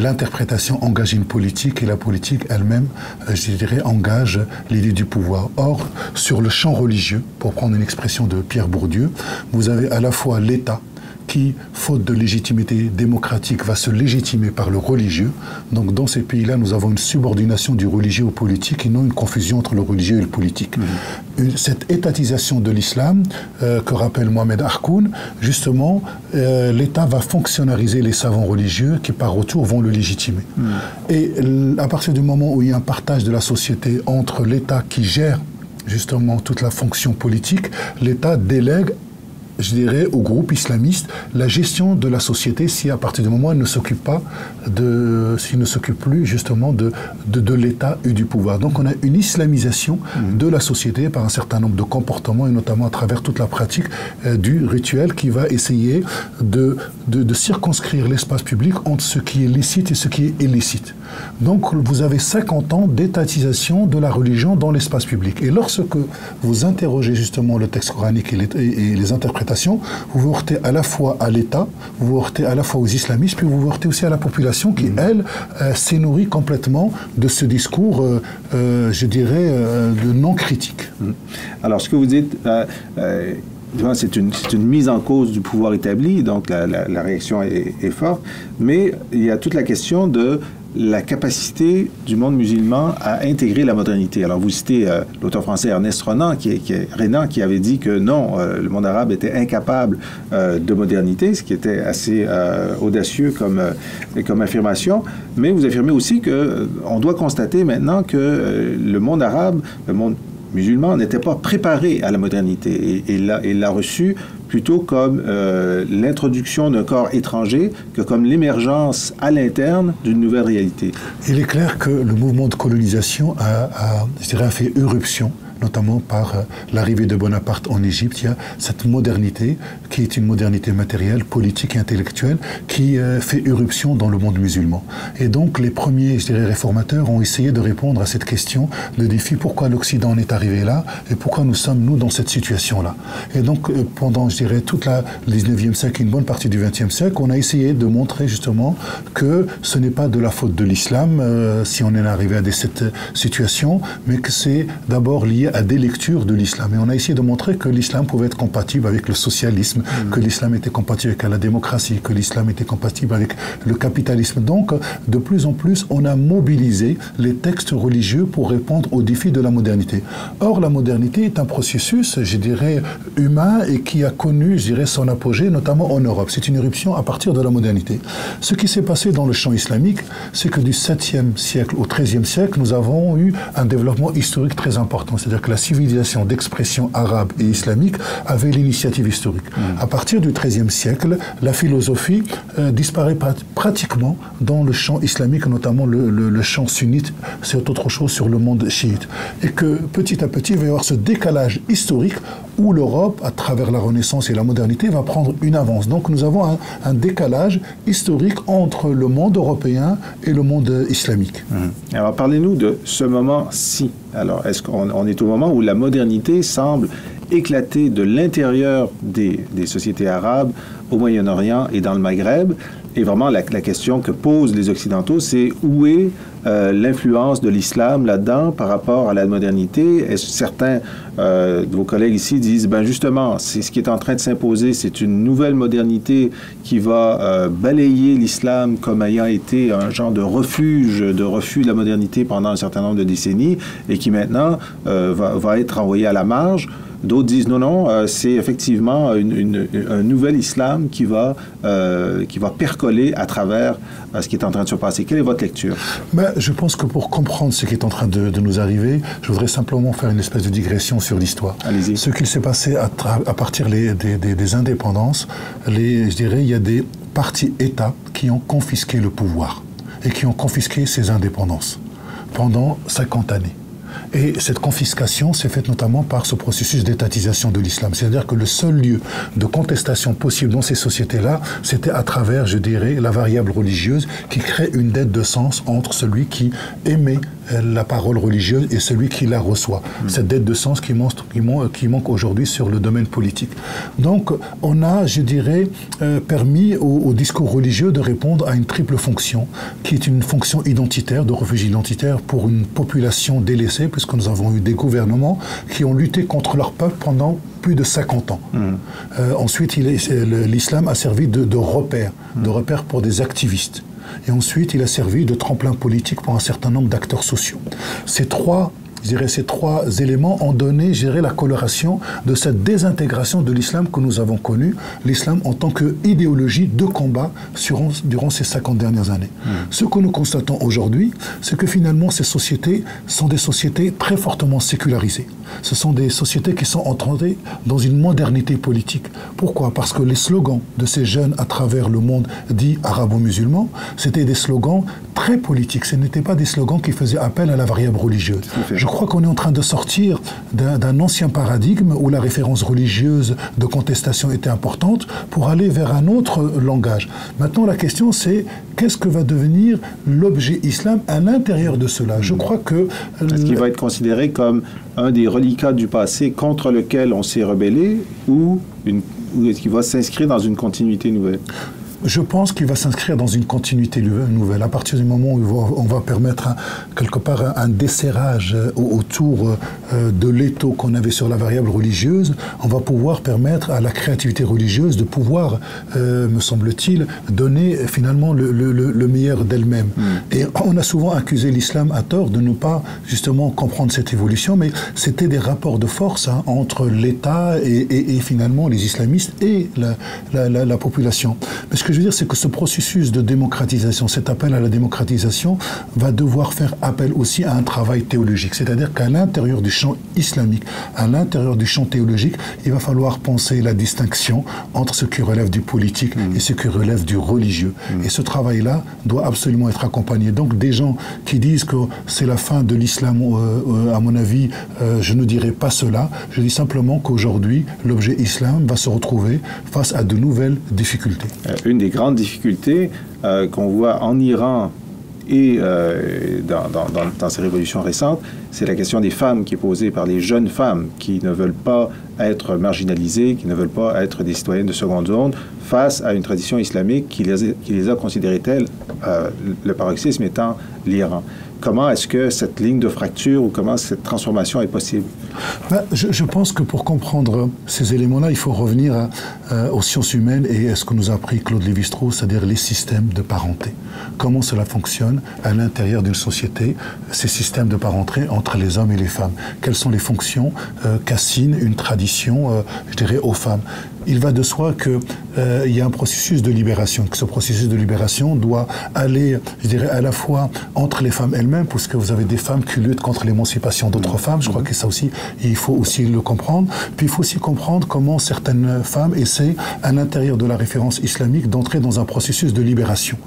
L'interprétation engage une politique et la politique elle-même, je dirais, engage l'idée du pouvoir. Or, sur le champ religieux, pour prendre une expression de Pierre Bourdieu, vous avez à la fois l'État qui, faute de légitimité démocratique, va se légitimer par le religieux. Donc dans ces pays-là, nous avons une subordination du religieux au politique et non une confusion entre le religieux et le politique. Cette étatisation de l'islam que rappelle Mohamed Harkoun, justement, l'État va fonctionnariser les savants religieux qui, par retour, vont le légitimer. Et à partir du moment où il y a un partage de la société entre l'État qui gère justement toute la fonction politique, l'État délègue, je dirais, au groupe islamiste la gestion de la société si à partir du moment où il ne s'occupe plus justement de l'État et du pouvoir. Donc on a une islamisation de la société par un certain nombre de comportements et notamment à travers toute la pratique du rituel qui va essayer de circonscrire l'espace public entre ce qui est licite et ce qui est illicite. Donc vous avez 50 ans d'étatisation de la religion dans l'espace public. Et lorsque vous interrogez justement le texte coranique et les interprétations, vous vous heurtez à la fois à l'État, vous vous heurtez à la fois aux islamistes, puis vous vous heurtez aussi à la population qui, elle, s'est nourrie complètement de ce discours, je dirais, de non-critique. Alors, ce que vous dites, c'est une mise en cause du pouvoir établi, donc la réaction est forte, mais il y a toute la question de la capacité du monde musulman à intégrer la modernité. Alors, vous citez l'auteur français Ernest Renan qui avait dit que non, le monde arabe était incapable de modernité, ce qui était assez audacieux comme affirmation. Mais vous affirmez aussi qu'on doit constater maintenant que le monde arabe, le monde musulman, n'était pas préparé à la modernité et l'a reçu plutôt comme l'introduction d'un corps étranger que comme l'émergence à l'interne d'une nouvelle réalité. Il est clair que le mouvement de colonisation a fait éruption, notamment par l'arrivée de Bonaparte en Égypte. Il y a cette modernité qui est une modernité matérielle, politique et intellectuelle qui fait éruption dans le monde musulman. Et donc les premiers, réformateurs ont essayé de répondre à cette question de défi, pourquoi l'Occident en est arrivé là et pourquoi nous sommes, nous, dans cette situation-là. Et donc pendant, toute le 19e siècle et une bonne partie du 20e siècle, on a essayé de montrer justement que ce n'est pas de la faute de l'islam si on est arrivé à cette situation, mais que c'est d'abord lié à des lectures de l'islam. Et on a essayé de montrer que l'islam pouvait être compatible avec le socialisme, que l'islam était compatible avec la démocratie, que l'islam était compatible avec le capitalisme. Donc, de plus en plus, on a mobilisé les textes religieux pour répondre aux défis de la modernité. Or, la modernité est un processus, humain et qui a connu, son apogée, notamment en Europe. C'est une éruption à partir de la modernité. Ce qui s'est passé dans le champ islamique, c'est que du 7e siècle au 13e siècle, nous avons eu un développement historique très important. C'est-à-dire que la civilisation d'expression arabe et islamique avait l'initiative historique. À partir du XIIIe siècle, la philosophie disparaît pratiquement dans le champ islamique, notamment le champ sunnite, c'est autre chose sur le monde chiite. Et que petit à petit, il va y avoir ce décalage historique où l'Europe, à travers la Renaissance et la modernité, va prendre une avance. Donc nous avons un décalage historique entre le monde européen et le monde islamique. Alors parlez-nous de ce moment-ci. Alors est-ce qu'on est au moment où la modernité semble éclater de l'intérieur des sociétés arabes au Moyen-Orient et dans le Maghreb? Et vraiment, la question que posent les Occidentaux, c'est où est l'influence de l'islam là-dedans par rapport à la modernité? Est-ce que certains de vos collègues ici disent, ben justement, c'est ce qui est en train de s'imposer, c'est une nouvelle modernité qui va balayer l'islam comme ayant été un genre de refus de la modernité pendant un certain nombre de décennies et qui maintenant va être envoyé à la marge. D'autres disent non, c'est effectivement un nouvel islam qui va percoler à travers ce qui est en train de se passer. Quelle est votre lecture? Je pense que pour comprendre ce qui est en train de nous arriver, je voudrais simplement faire une espèce de digression sur l'histoire. Allez-y. Ce qu'il s'est passé à partir des indépendances, il y a des partis-États qui ont confisqué le pouvoir et qui ont confisqué ces indépendances pendant 50 années. Et cette confiscation s'est faite notamment par ce processus d'étatisation de l'islam. C'est-à-dire que le seul lieu de contestation possible dans ces sociétés-là, c'était à travers, la variable religieuse qui crée une dette de sens entre celui qui émet la parole religieuse et celui qui la reçoit. Cette dette de sens qui manque aujourd'hui sur le domaine politique. Donc, on a, permis au discours religieux de répondre à une triple fonction, qui est une fonction identitaire, de refuge identitaire pour une population délaissée, puisque nous avons eu des gouvernements qui ont lutté contre leur peuple pendant plus de 50 ans. Ensuite, l'islam a servi de repère pour des activistes. Et ensuite, il a servi de tremplin politique pour un certain nombre d'acteurs sociaux. Ces trois éléments ont donné, la coloration de cette désintégration de l'islam que nous avons connue, l'islam en tant qu'idéologie de combat durant ces 50 dernières années. Ce que nous constatons aujourd'hui, c'est que finalement, ces sociétés sont des sociétés très fortement sécularisées. Ce sont des sociétés qui sont entrées dans une modernité politique. Pourquoi? Parce que les slogans de ces jeunes à travers le monde dit arabo-musulman, c'était des slogans très politiques. Ce n'étaient pas des slogans qui faisaient appel à la variable religieuse. Je crois qu'on est en train de sortir d'un ancien paradigme où la référence religieuse de contestation était importante pour aller vers un autre langage. Maintenant, la question, c'est qu'est-ce que va devenir l'objet islam à l'intérieur de cela? Je crois que... Est-ce qu'il va être considéré comme un des reliquats du passé contre lequel on s'est rebellé ou est-ce qu'il va s'inscrire dans une continuité nouvelle? Je pense qu'il va s'inscrire dans une continuité nouvelle. À partir du moment où on va permettre quelque part un desserrage autour de l'étau qu'on avait sur la variable religieuse, on va pouvoir permettre à la créativité religieuse de pouvoir, me semble-t-il, donner finalement le meilleur d'elle-même. Et on a souvent accusé l'islam à tort de ne pas justement comprendre cette évolution, mais c'était des rapports de force entre l'État et finalement les islamistes et la population. Mais ce que je veux dire, c'est que ce processus de démocratisation, cet appel à la démocratisation, va devoir faire appel aussi à un travail théologique. C'est-à-dire qu'à l'intérieur du champ islamique, à l'intérieur du champ théologique, il va falloir penser la distinction entre ce qui relève du politique et ce qui relève du religieux. Et ce travail-là doit absolument être accompagné. Donc des gens qui disent que c'est la fin de l'islam, à mon avis, je ne dirais pas cela. Je dis simplement qu'aujourd'hui, l'objet islam va se retrouver face à de nouvelles difficultés. Une des grandes difficultés qu'on voit en Iran et dans ces révolutions récentes, c'est la question des femmes qui est posée par les jeunes femmes qui ne veulent pas être marginalisées, qui ne veulent pas être des citoyennes de seconde zone face à une tradition islamique qui les a considérées telles, le paroxysme étant l'Iran. Comment est-ce que cette ligne de fracture ou comment cette transformation est possible? Je pense que pour comprendre ces éléments-là, il faut revenir aux sciences humaines et à ce que nous a appris Claude Lévi-Strauss, c'est-à-dire les systèmes de parenté. Comment cela fonctionne à l'intérieur d'une société, ces systèmes de parenté entre les hommes et les femmes. Quelles sont les fonctions qu'assigne une tradition, je dirais, aux femmes. Il va de soi qu'il y a un processus de libération, que ce processus de libération doit aller, je dirais, à la fois entre les femmes elles-mêmes, puisque vous avez des femmes qui luttent contre l'émancipation d'autres femmes, je crois que ça aussi, il faut aussi le comprendre. Puis il faut aussi comprendre comment certaines femmes essaient, à l'intérieur de la référence islamique, d'entrer dans un processus de libération.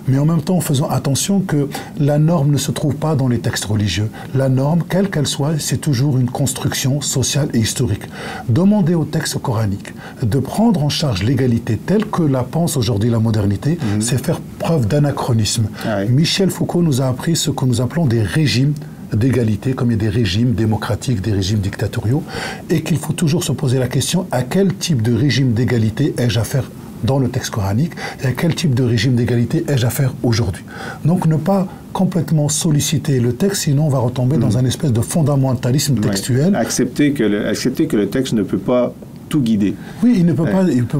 Mais en même temps, en faisant attention que la norme ne se trouve pas dans les textes religieux. La norme, quelle qu'elle soit, c'est toujours une construction sociale et historique. Demander au texte coranique de prendre en charge l'égalité telle que la pense aujourd'hui la modernité, c'est faire preuve d'anachronisme. Michel Foucault nous a appris ce que nous appelons des régimes d'égalité, comme il y a des régimes démocratiques, des régimes dictatoriaux, et qu'il faut toujours se poser la question à quel type de régime d'égalité ai-je affaire dans le texte coranique et à quel type de régime d'égalité ai-je affaire aujourd'hui. Donc ne pas complètement solliciter le texte, sinon on va retomber dans un espèce de fondamentalisme textuel. Accepter que le texte ne peut pas tout guider. Oui, il ne peut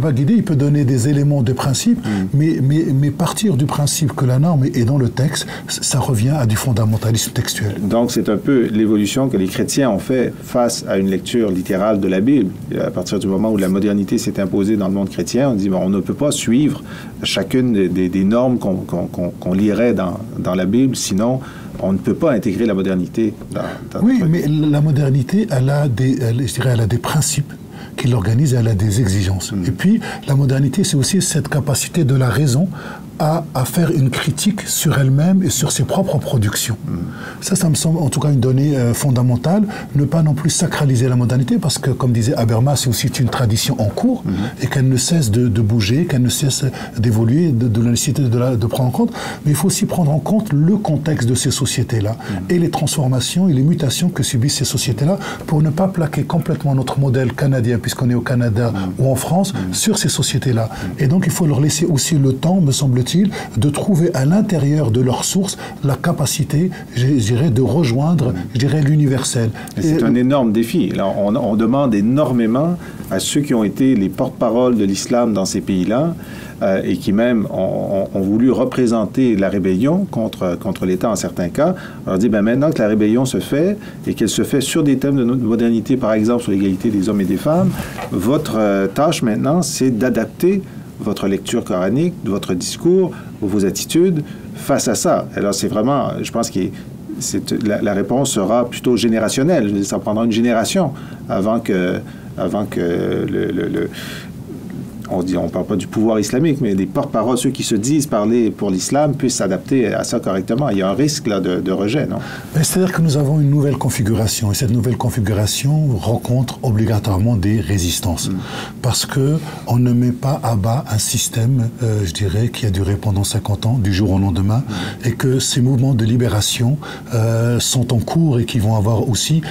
pas guider, il peut donner des éléments de principe, mais partir du principe que la norme est dans le texte, ça revient à du fondamentalisme textuel. Donc c'est un peu l'évolution que les chrétiens ont fait face à une lecture littérale de la Bible. À partir du moment où la modernité s'est imposée dans le monde chrétien, on dit bon, on ne peut pas suivre chacune des normes qu'on lirait dans la Bible, sinon on ne peut pas intégrer la modernité dans oui, mais la modernité, elle a des principes qui l'organise, elle a des exigences. Et puis, la modernité, c'est aussi cette capacité de la raison à faire une critique sur elle-même et sur ses propres productions. Ça me semble en tout cas une donnée fondamentale. Ne pas non plus sacraliser la modernité, parce que, comme disait Habermas, c'est aussi une tradition en cours et qu'elle ne cesse de bouger, qu'elle ne cesse d'évoluer, de la nécessité de prendre en compte. Mais il faut aussi prendre en compte le contexte de ces sociétés-là et les transformations et les mutations que subissent ces sociétés-là pour ne pas plaquer complètement notre modèle canadien, puisqu'on est au Canada ou en France, sur ces sociétés-là. Et donc, il faut leur laisser aussi le temps, me semble-t-il, de trouver à l'intérieur de leur source la capacité, je dirais, de rejoindre, je dirais, l'universel. C'est un énorme défi. Là, on demande énormément à ceux qui ont été les porte-parole de l'islam dans ces pays-là et qui même ont voulu représenter la rébellion contre l'État en certains cas. On leur dit, maintenant que la rébellion se fait et qu'elle se fait sur des thèmes de modernité, par exemple sur l'égalité des hommes et des femmes, votre tâche maintenant, c'est d'adapter votre lecture coranique, votre discours, vos attitudes face à ça. Alors c'est vraiment, je pense que la réponse sera plutôt générationnelle. Je veux dire, ça prendra une génération avant que on ne parle pas du pouvoir islamique, mais des porte-paroles, ceux qui se disent parler pour l'islam, puissent s'adapter à ça correctement. Il y a un risque là de rejet, non? C'est-à-dire que nous avons une nouvelle configuration, et cette nouvelle configuration rencontre obligatoirement des résistances. Parce qu'on ne met pas à bas un système, je dirais, qui a duré pendant 50 ans, du jour au lendemain, et que ces mouvements de libération sont en cours et qui vont avoir aussi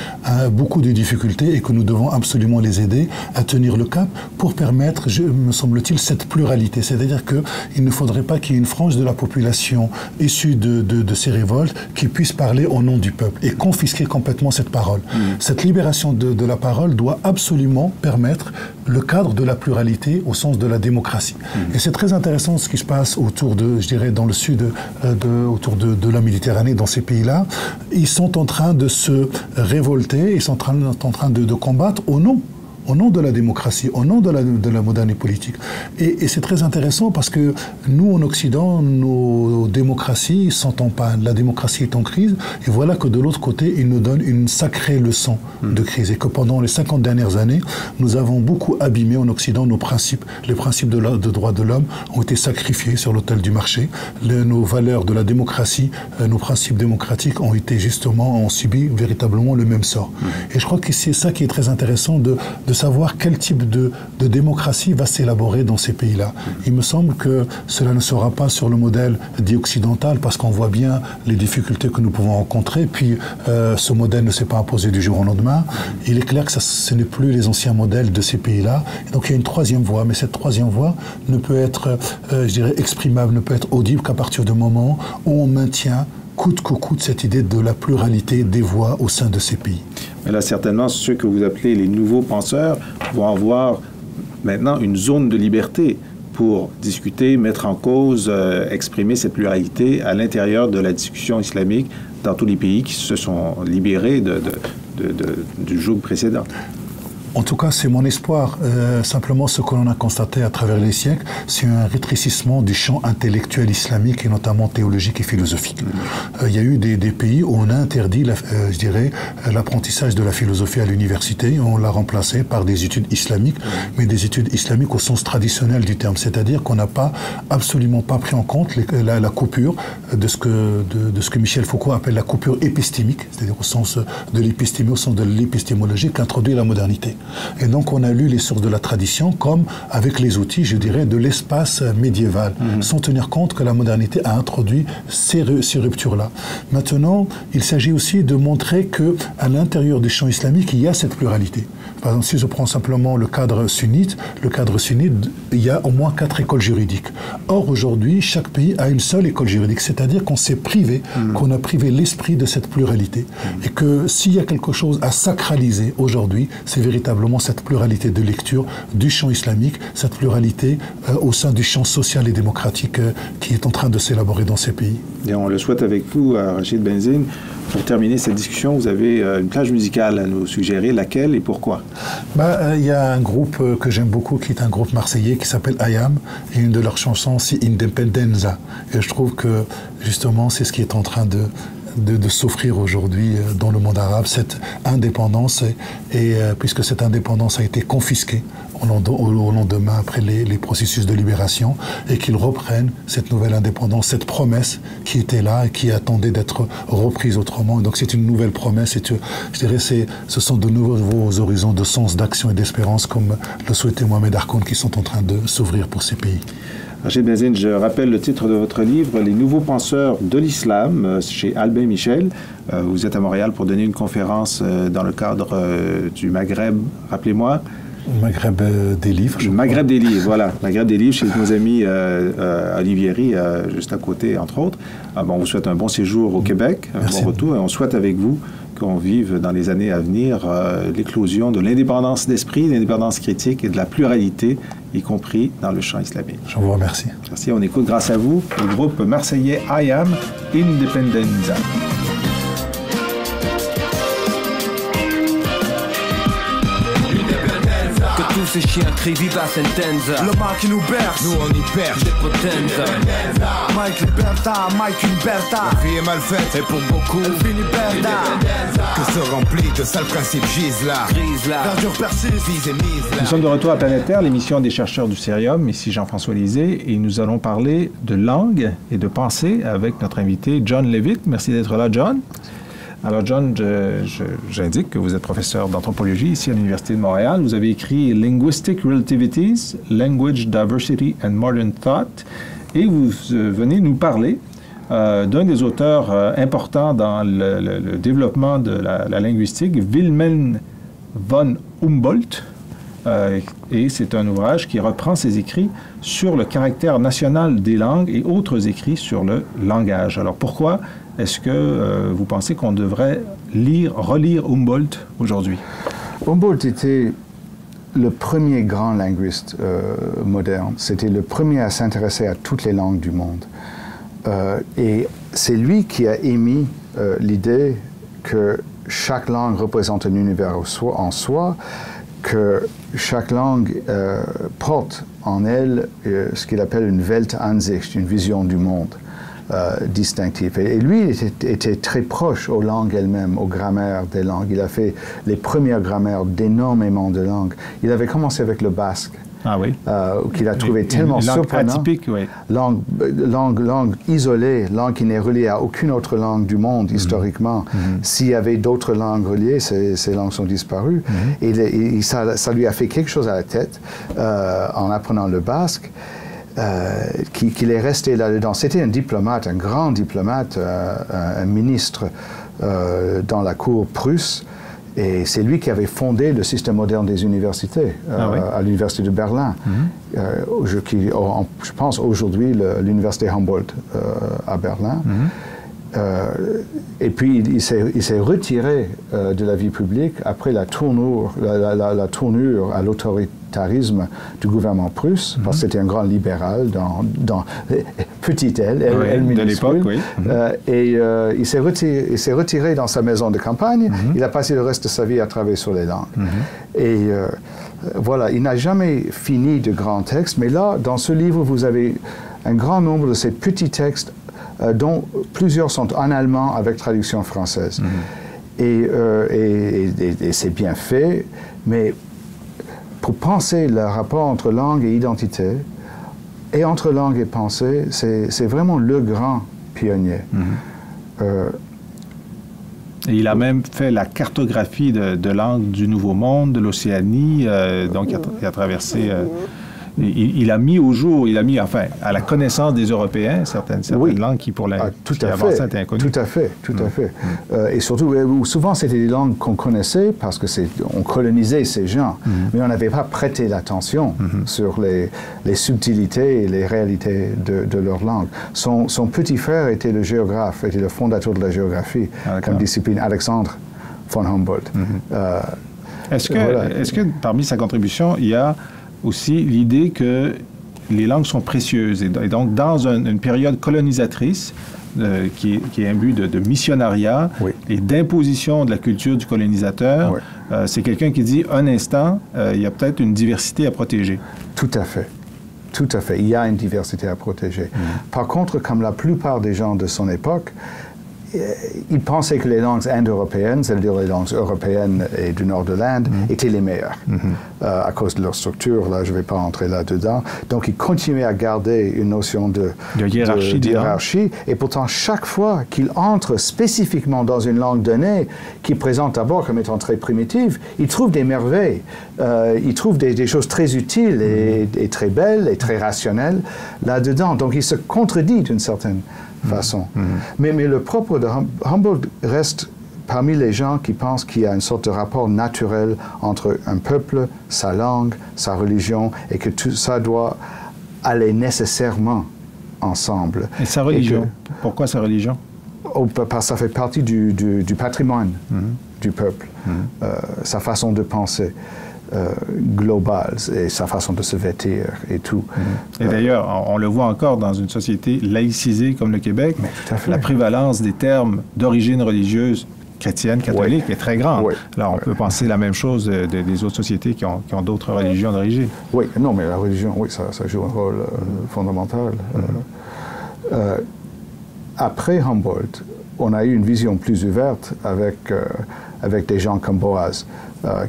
beaucoup de difficultés, et que nous devons absolument les aider à tenir le cap pour permettre, me semble-t-il, cette pluralité. C'est-à-dire qu'il ne faudrait pas qu'il y ait une frange de la population issue de ces révoltes qui puisse parler au nom du peuple et confisquer complètement cette parole. Cette libération de la parole doit absolument permettre le cadre de la pluralité au sens de la démocratie. Et c'est très intéressant ce qui se passe autour de, je dirais, dans le sud, autour de la Méditerranée, dans ces pays-là. Ils sont en train de se révolter, ils sont en train de combattre au nom de la démocratie, au nom de la modernité politique. Et c'est très intéressant parce que nous, en Occident, nos démocraties sont en panne, la démocratie est en crise, et voilà que de l'autre côté, ils nous donnent une sacrée leçon de crise, et que pendant les 50 dernières années, nous avons beaucoup abîmé en Occident nos principes. Les principes de droits de l'homme ont été sacrifiés sur l'autel du marché. Nos valeurs de la démocratie, nos principes démocratiques ont subi véritablement le même sort. Et je crois que c'est ça qui est très intéressant de savoir quel type de démocratie va s'élaborer dans ces pays-là. Il me semble que cela ne sera pas sur le modèle dit occidental, parce qu'on voit bien les difficultés que nous pouvons rencontrer, puis ce modèle ne s'est pas imposé du jour au lendemain. Il est clair que ce n'est plus les anciens modèles de ces pays-là. Donc il y a une troisième voie, mais cette troisième voie ne peut être, je dirais, exprimable, ne peut être audible qu'à partir du moment où on maintient coûte que coûte cette idée de la pluralité des voix au sein de ces pays. Mais là, certainement, ceux que vous appelez les nouveaux penseurs vont avoir maintenant une zone de liberté pour discuter, mettre en cause, exprimer cette pluralité à l'intérieur de la discussion islamique dans tous les pays qui se sont libérés du joug précédent. En tout cas, c'est mon espoir. Simplement, ce que l'on a constaté à travers les siècles, c'est un rétrécissement du champ intellectuel islamique, et notamment théologique et philosophique. Il y a eu des pays où on a interdit, je dirais, l'apprentissage de la philosophie à l'université. On l'a remplacé par des études islamiques, mais des études islamiques au sens traditionnel du terme. C'est-à-dire qu'on n'a absolument pas pris en compte la coupure de ce que Michel Foucault appelle la coupure épistémique, c'est-à-dire au sens de l'épistémie, au sens de l'épistémologie, qu'introduit la modernité. Et donc on a lu les sources de la tradition comme avec les outils, je dirais, de l'espace médiéval, sans tenir compte que la modernité a introduit ces ruptures-là. Maintenant, il s'agit aussi de montrer qu'à l'intérieur du champ islamique, il y a cette pluralité. Par exemple, si je prends simplement le cadre sunnite, il y a au moins 4 écoles juridiques. Or, aujourd'hui, chaque pays a une seule école juridique, c'est-à-dire qu'on s'est privé, qu'on a privé l'esprit de cette pluralité. Et que s'il y a quelque chose à sacraliser aujourd'hui, c'est véritablement cette pluralité de lecture du champ islamique, cette pluralité au sein du champ social et démocratique qui est en train de s'élaborer dans ces pays. Et on le souhaite avec vous, Rachid Benzine. Pour terminer cette discussion, vous avez une plage musicale à nous suggérer. Laquelle et pourquoi? Il y a un groupe que j'aime beaucoup, qui est un groupe marseillais, qui s'appelle IAM, et une de leurs chansons, c'est Independenza. Et je trouve que, justement, c'est ce qui est en train de s'offrir aujourd'hui dans le monde arabe, cette indépendance, et puisque cette indépendance a été confisquée au lendemain après les processus de libération, et qu'ils reprennent cette nouvelle indépendance, cette promesse qui était là et qui attendait d'être reprise autrement. Donc c'est une nouvelle promesse, et je dirais ce sont de nouveaux horizons de sens, d'action et d'espérance, comme le souhaitait Mohamed Harkoun, qui sont en train de s'ouvrir pour ces pays. Rachid Benzine, je rappelle le titre de votre livre, Les nouveaux penseurs de l'islam, chez Albin Michel. Vous êtes à Montréal pour donner une conférence dans le cadre du Maghreb, rappelez-moi. Le Maghreb des livres. Le Maghreb des livres, voilà. Maghreb des livres chez nos amis Olivieri, juste à côté, entre autres. On vous souhaite un bon séjour au Québec, un bon retour, et on souhaite avec vous qu'on vive dans les années à venir l'éclosion de l'indépendance d'esprit, de l'indépendance critique et de la pluralité, y compris dans le champ islamique. Je vous remercie. Merci. On écoute, grâce à vous, le groupe marseillais IAM, Independenza. Que tous ces chiens crient viva sentenza. Le mal qui nous berce, nous on y perd des potenza. Mike Liberta, Mike Liberta. La vie est mal faite et pour beaucoup vie Liberta. Que se remplit de sales principes gisent là. Verdure persiste, vise et mise là. Nous sommes de retour à Planète Terre, l'émission des chercheurs du Cérium. Ici Jean-François Lisée, et nous allons parler de langue et de pensée avec notre invité John Levitt. Merci d'être là, John. Alors, John, j'indique que vous êtes professeur d'anthropologie ici à l'Université de Montréal. Vous avez écrit Linguistic Relativities, Language, Diversity and Modern Thought, et vous venez nous parler d'un des auteurs importants dans le développement de la linguistique, Wilhelm von Humboldt. et c'est un ouvrage qui reprend ses écrits sur le caractère national des langues et autres écrits sur le langage. Alors pourquoi est-ce que vous pensez qu'on devrait relire Humboldt aujourd'hui? Humboldt était le premier grand linguiste moderne. C'était le premier à s'intéresser à toutes les langues du monde. Et c'est lui qui a émis l'idée que chaque langue représente un univers en soi, que chaque langue porte en elle ce qu'il appelle une Weltansicht, une vision du monde distinctive. Et lui était très proche aux langues elles-mêmes, aux grammaires des langues. Il a fait les premières grammaires d'énormément de langues. Il avait commencé avec le basque. Ah oui. Qu'il a trouvé tellement surprenant. Atypique, oui. Langue isolée, langue qui n'est reliée à aucune autre langue du monde historiquement. S'il y avait d'autres langues reliées, ces langues sont disparues. Et ça lui a fait quelque chose à la tête en apprenant le basque. Qu'il est resté là-dedans. C'était un diplomate, un grand diplomate, un ministre dans la cour prusse. Et c'est lui qui avait fondé le système moderne des universités à l'université de Berlin. Je pense aujourd'hui l'université Humboldt à Berlin. Et puis il s'est retiré de la vie publique après la tournure à l'autoritarisme du gouvernement prusse, parce que c'était un grand libéral dans petite L minuscule. De l'époque, oui. Et il s'est retiré dans sa maison de campagne. Il a passé le reste de sa vie à travailler sur les langues. Et voilà, il n'a jamais fini de grands textes, mais là, dans ce livre, vous avez un grand nombre de ces petits textes dont plusieurs sont en allemand avec traduction française. Et c'est bien fait, mais pour penser le rapport entre langue et identité, et entre langue et pensée, c'est vraiment le grand pionnier. Et il a même fait la cartographie de langues du Nouveau Monde, de l'Océanie, donc il a traversé... Il a mis au jour, enfin, à la connaissance des Européens certaines langues qui, pour avant ça, étaient inconnues. Tout à fait. Et surtout, souvent, c'était des langues qu'on connaissait parce qu'on colonisait ces gens, mais on n'avait pas prêté l'attention sur les subtilités et les réalités de leur langue. Son petit frère était le géographe, était le fondateur de la géographie comme discipline, Alexandre von Humboldt. Est-ce que parmi sa contribution, il y a aussi l'idée que les langues sont précieuses et donc dans une période colonisatrice qui est imbue de missionnariat et d'imposition de la culture du colonisateur, c'est quelqu'un qui dit un instant, il y a peut-être une diversité à protéger. Tout à fait. Tout à fait. Il y a une diversité à protéger. Par contre, comme la plupart des gens de son époque, il pensait que les langues indo-européennes, c'est-à-dire les langues européennes et du nord de l'Inde, étaient les meilleures à cause de leur structure. Là, je ne vais pas entrer là-dedans. Donc, il continuait à garder une notion de hiérarchie. Et pourtant, chaque fois qu'il entre spécifiquement dans une langue donnée, qu'il présente d'abord comme étant très primitive, il trouve des merveilles. Il trouve des choses très utiles et très belles et très rationnelles là-dedans. Donc, il se contredit d'une certaine façon. Mais le propre de Humboldt reste parmi les gens qui pensent qu'il y a une sorte de rapport naturel entre un peuple, sa langue, sa religion, et que tout ça doit aller nécessairement ensemble. Et sa religion? Pourquoi sa religion? Parce que ça fait partie du patrimoine du peuple, sa façon de penser. Globale et sa façon de se vêtir et tout. Et d'ailleurs, on le voit encore dans une société laïcisée comme le Québec, la prévalence des termes d'origine religieuse chrétienne, catholique est très grande. Là, on peut penser la même chose des autres sociétés qui ont d'autres religions d'origine. Oui, non, mais la religion, ça joue un rôle fondamental. Après Humboldt, on a eu une vision plus ouverte avec des gens comme Boas,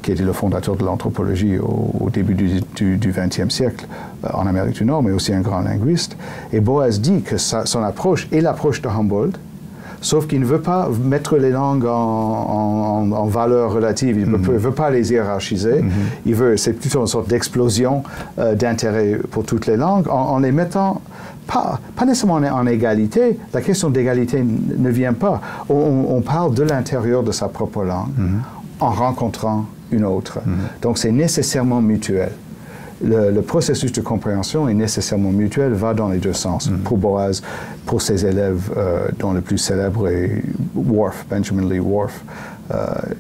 qui était le fondateur de l'anthropologie au début du XXe siècle en Amérique du Nord, mais aussi un grand linguiste. Et Boas dit que son approche est l'approche de Humboldt, sauf qu'il ne veut pas mettre les langues en valeur relative, il ne veut pas les hiérarchiser, c'est plutôt une sorte d'explosion d'intérêt pour toutes les langues, en les mettant pas nécessairement en égalité. La question d'égalité ne vient pas. On parle de l'intérieur de sa propre langue, en rencontrant une autre. Donc c'est nécessairement mutuel. Le processus de compréhension est nécessairement mutuel, va dans les deux sens. Pour Boas, pour ses élèves, dont le plus célèbre est Whorf, Benjamin Lee Whorf,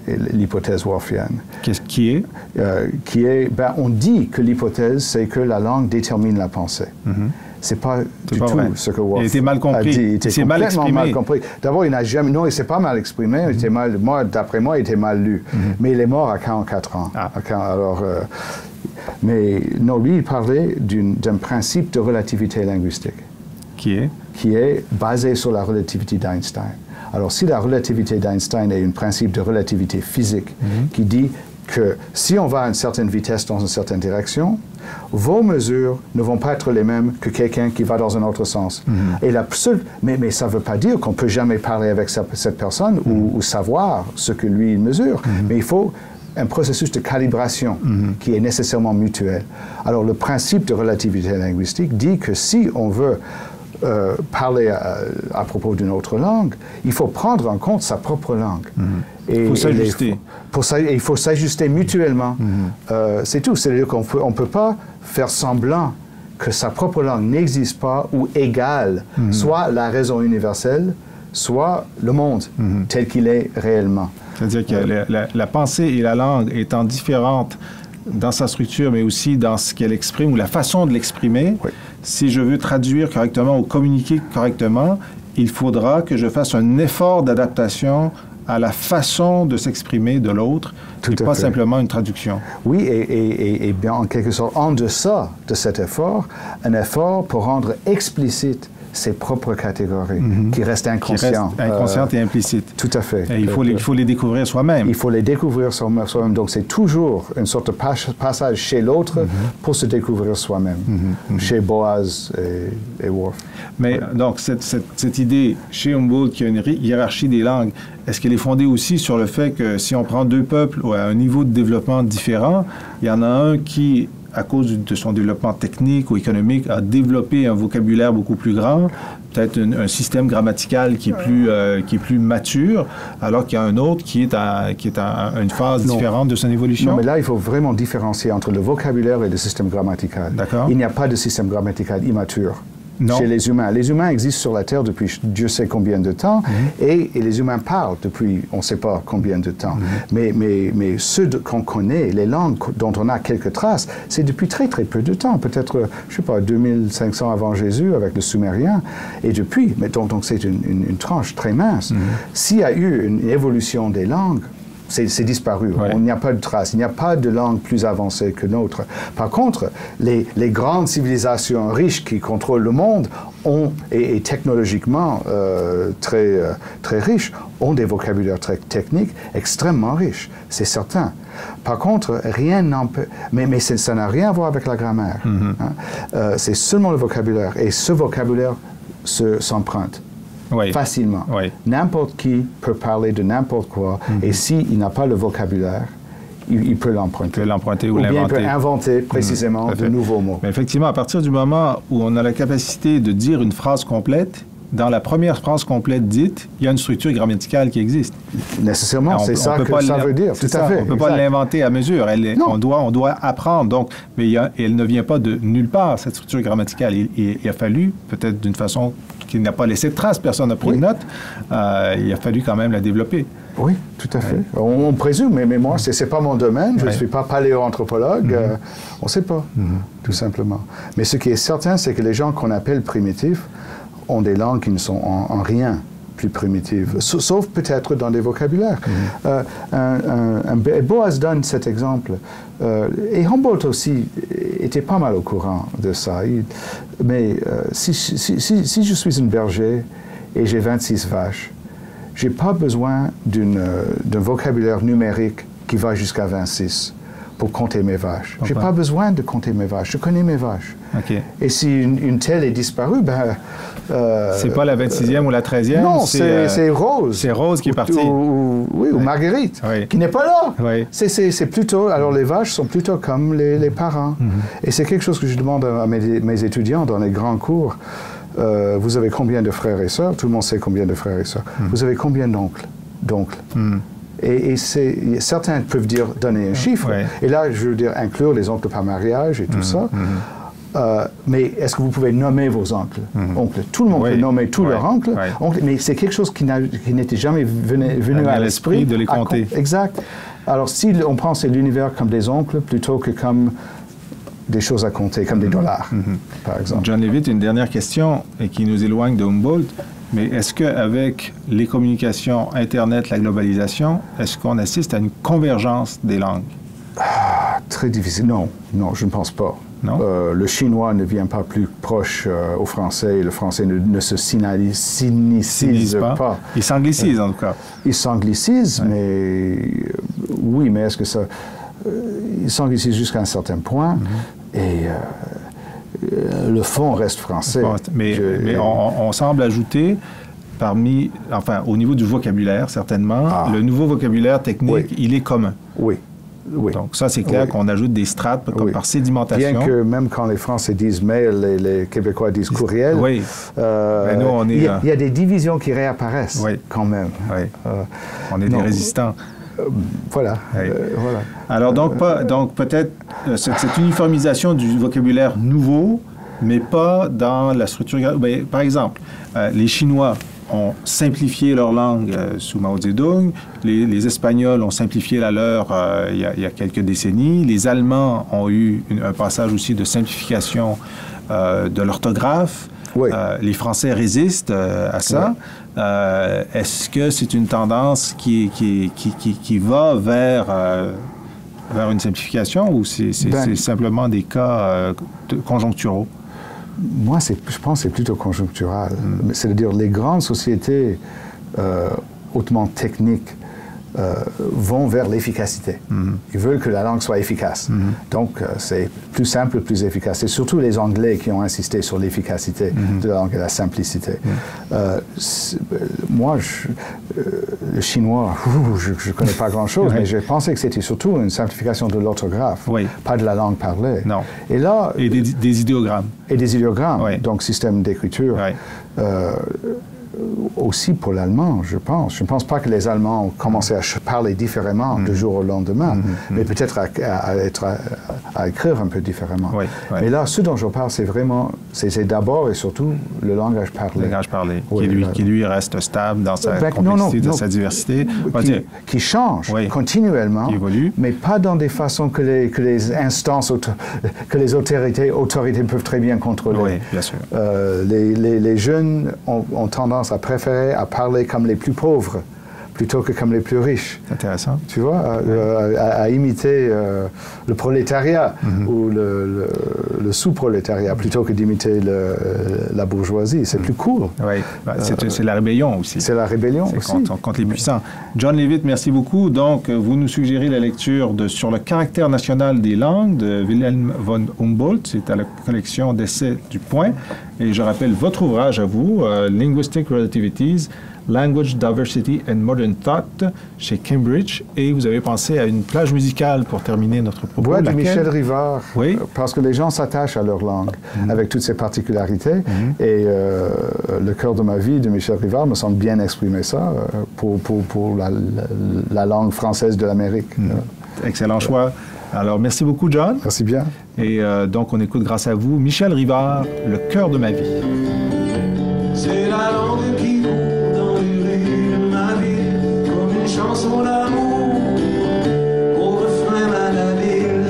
l'hypothèse worfienne. Qu'est-ce qui est? On dit que l'hypothèse, c'est que la langue détermine la pensée. C'est pas du tout vrai. ce que Whorf Il était mal compris. a dit. Il était mal complètement exprimé. mal compris. D'abord, il n'a jamais... Non, il s'est pas mal exprimé. Il était mal... Moi, d'après moi, il était mal lu. Mais il est mort à 44 ans. Alors... Mais non, lui, il parlait d'un principe de relativité linguistique. Qui est Basé sur la relativité d'Einstein. Alors, si la relativité d'Einstein est un principe de relativité physique qui dit que si on va à une certaine vitesse dans une certaine direction, vos mesures ne vont pas être les mêmes que quelqu'un qui va dans un autre sens. Et mais ça ne veut pas dire qu'on ne peut jamais parler avec cette personne ou savoir ce que lui il mesure. Mais il faut un processus de calibration qui est nécessairement mutuel. Alors, le principe de relativité linguistique dit que si on veut parler à propos d'une autre langue, il faut prendre en compte sa propre langue. Il faut s'ajuster. Il faut s'ajuster mutuellement. C'est tout. C'est-à-dire qu'on ne peut pas faire semblant que sa propre langue n'existe pas ou égale soit la raison universelle, soit le monde tel qu'il est réellement. C'est-à-dire que la pensée et la langue étant différentes dans sa structure, mais aussi dans ce qu'elle exprime ou la façon de l'exprimer, si je veux traduire correctement ou communiquer correctement, il faudra que je fasse un effort d'adaptation à la façon de s'exprimer de l'autre, et pas simplement une traduction. Oui, et bien en quelque sorte, en deçà de cet effort, un effort pour rendre explicite ses propres catégories, qui restent inconscientes. Qui restent inconscientes et implicites. Tout à fait. Et il faut les découvrir soi-même. Il faut les découvrir soi-même. Donc c'est toujours une sorte de passage chez l'autre pour se découvrir soi-même, chez Boas et Whorf. Mais donc cette idée chez Humboldt qu'il y a une hiérarchie des langues, est-ce qu'elle est fondée aussi sur le fait que si on prend deux peuples à un niveau de développement différent, il y en a un qui, à cause de son développement technique ou économique, a développé un vocabulaire beaucoup plus grand, peut-être un système grammatical qui est plus mature, alors qu'il y a un autre qui est à une phase différente de son évolution? Non, mais là, il faut vraiment différencier entre le vocabulaire et le système grammatical. D'accord. Il n'y a pas de système grammatical immature. Chez les humains. Les humains existent sur la Terre depuis Dieu sait combien de temps, et les humains parlent depuis on ne sait pas combien de temps. Mais ceux qu'on connaît, les langues dont on a quelques traces, c'est depuis très très peu de temps, peut-être, je ne sais pas, 2500 avant Jésus avec le sumérien, et depuis, mais donc c'est une tranche très mince. S'il y a eu une évolution des langues, c'est disparu. Il n'y a pas de traces. Il n'y a pas de langue plus avancée que nôtre. Par contre, les grandes civilisations riches qui contrôlent le monde et technologiquement très riches, ont des vocabulaires très techniques extrêmement riches. C'est certain. Par contre, rien n'empêche... Mais ça n'a rien à voir avec la grammaire. C'est seulement le vocabulaire. Et ce vocabulaire s'emprunte. Facilement. N'importe qui peut parler de n'importe quoi, et s'il n'a pas le vocabulaire, il peut l'emprunter. Il peut l'emprunter ou bien l'inventer. il peut inventer précisément de nouveaux mots. Mais effectivement, à partir du moment où on a la capacité de dire une phrase complète, dans la première phrase complète dite, il y a une structure grammaticale qui existe. Nécessairement, c'est ça que ça veut dire. Tout à fait. On ne peut pas l'inventer à mesure. On doit apprendre. Donc, mais elle ne vient pas de nulle part, cette structure grammaticale. Il a fallu, peut-être d'une façon qui n'a pas laissé de traces, personne n'a pris de note, il a fallu quand même la développer. Oui, tout à fait. On présume, mais moi, ce n'est pas mon domaine, je ne suis pas paléoanthropologue, on ne sait pas, tout simplement. Mais ce qui est certain, c'est que les gens qu'on appelle primitifs ont des langues qui ne sont en rien plus primitives, sauf peut-être dans des vocabulaires. Boas donne cet exemple, et Humboldt aussi était pas mal au courant de ça. Mais si je suis un berger et j'ai 26 vaches, je n'ai pas besoin d'un vocabulaire numérique qui va jusqu'à 26 pour compter mes vaches. Je n'ai pas besoin de compter mes vaches, je connais mes vaches. Et si une telle est disparue, c'est pas la 26e ou la 13e? Non, c'est Rose. C'est Rose qui est partie. Ou Marguerite, qui n'est pas là. C'est plutôt... Alors, les vaches sont plutôt comme les parents. Et c'est quelque chose que je demande à mes étudiants dans les grands cours. Vous avez combien de frères et sœurs? Tout le monde sait combien de frères et sœurs. Vous avez combien d'oncles? Et certains peuvent donner un chiffre. Ouais. Et là, je veux dire, inclure les oncles par mariage et tout ça. Mais est-ce que vous pouvez nommer vos oncles? Tout le monde peut nommer tous leurs oncles, mais c'est quelque chose qui n'était jamais venu à l'esprit de les compter. Exact. Alors, si on pense à l'univers comme des oncles plutôt que comme des choses à compter, comme des dollars, par exemple. John Levitt, une dernière question et qui nous éloigne de Humboldt. Mais est-ce qu'avec les communications, Internet, la globalisation, est-ce qu'on assiste à une convergence des langues? Très difficile. Non, je ne pense pas. Non? Le chinois ne vient pas plus proche au français et le français ne se sinicise pas. Il s'anglicise, en tout cas. Il s'anglicise, mais oui, mais est-ce que ça... il s'anglicise jusqu'à un certain point et le fond reste français. Mais on semble ajouter au niveau du vocabulaire, certainement, le nouveau vocabulaire technique, il est commun. Oui. Donc ça, c'est clair qu'on ajoute des strates comme par sédimentation. Bien que même quand les Français disent mail et les Québécois disent courriel, mais nous, on est, il y a des divisions qui réapparaissent quand même. Oui. On est des résistants. Voilà. Alors donc peut-être cette uniformisation du vocabulaire nouveau, mais pas dans la structure. Par exemple, les Chinois ont simplifié leur langue sous Mao Zedong. Les Espagnols ont simplifié la leur il y a quelques décennies. Les Allemands ont eu un passage aussi de simplification de l'orthographe. Oui. Les Français résistent à ça. Oui. Est-ce que c'est une tendance qui va vers une simplification ou c'est simplement des cas conjoncturaux? Moi, je pense que c'est plutôt conjonctural. C'est-à-dire les grandes sociétés hautement techniques vont vers l'efficacité. Ils veulent que la langue soit efficace. Donc, c'est plus simple, plus efficace. C'est surtout les Anglais qui ont insisté sur l'efficacité de la langue et la simplicité. Moi, le chinois, je ne connais pas grand-chose, mais je pensais que c'était surtout une simplification de l'orthographe, pas de la langue parlée. Non. Et là... Et des idéogrammes. Et des idéogrammes, donc système d'écriture. Aussi pour l'allemand, je pense. Je ne pense pas que les Allemands ont commencé à parler différemment du jour au lendemain, mais peut-être à écrire un peu différemment. Mais là, ce dont je parle, c'est d'abord et surtout le langage parlé. Le langage parlé, qui lui reste stable dans sa complexité, dans sa diversité. Qui change continuellement, qui évolue. Mais pas dans des façons que les instances, que les autorités peuvent très bien contrôler. Oui, bien sûr. Les jeunes ont tendance à préférer à parler comme les plus pauvres plutôt que comme les plus riches. Intéressant. Tu vois, à imiter le prolétariat ou le sous-prolétariat plutôt que d'imiter la bourgeoisie. C'est plus cool. Oui, c'est la rébellion aussi. C'est la rébellion aussi. Contre les puissants. John Levitt, merci beaucoup. Donc, vous nous suggérez la lecture sur le caractère national des langues de Wilhelm von Humboldt. C'est à la collection d'essais du Point. Et je rappelle votre ouvrage à vous, Linguistic Relativities, Language, Diversity and Modern Thought, chez Cambridge. Et vous avez pensé à une plage musicale pour terminer notre propos. Oui, de Michel Rivard. Oui. Parce que les gens s'attachent à leur langue, avec toutes ses particularités. Et le cœur de ma vie de Michel Rivard me semble bien exprimer ça pour la langue française de l'Amérique. Excellent choix. Alors, merci beaucoup, John. Merci bien. Et donc, on écoute grâce à vous Michel Rivard, Le cœur de ma vie. C'est la langue qui court dans les rues de ma ville, comme une chanson d'amour au refrain malhabile.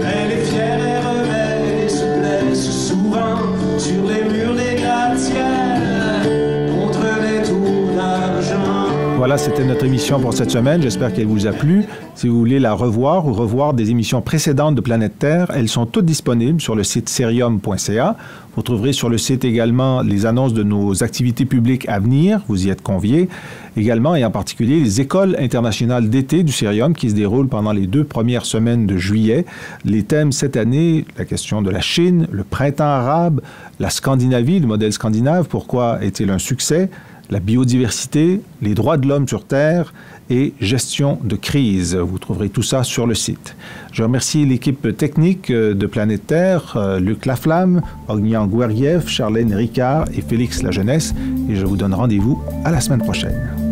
Elle est fière et rebelle et se blesse souvent sur les murs des gratte-ciels contre les tours d'argent. Voilà, c'était notre émission pour cette semaine. J'espère qu'elle vous a plu. Si vous voulez la revoir ou revoir des émissions précédentes de Planète Terre, elles sont toutes disponibles sur le site serium.ca. Vous trouverez sur le site également les annonces de nos activités publiques à venir. Vous y êtes conviés. Également, et en particulier, les écoles internationales d'été du Serium qui se déroulent pendant les 2 premières semaines de juillet. Les thèmes cette année, la question de la Chine, le printemps arabe, la Scandinavie, le modèle scandinave, pourquoi est-il un succès? la biodiversité, les droits de l'homme sur Terre et gestion de crise. Vous trouverez tout ça sur le site. Je remercie l'équipe technique de Planète Terre, Luc Laflamme, Ognian Guerriev, Charlène Ricard et Félix Lajeunesse. Et je vous donne rendez-vous à la semaine prochaine.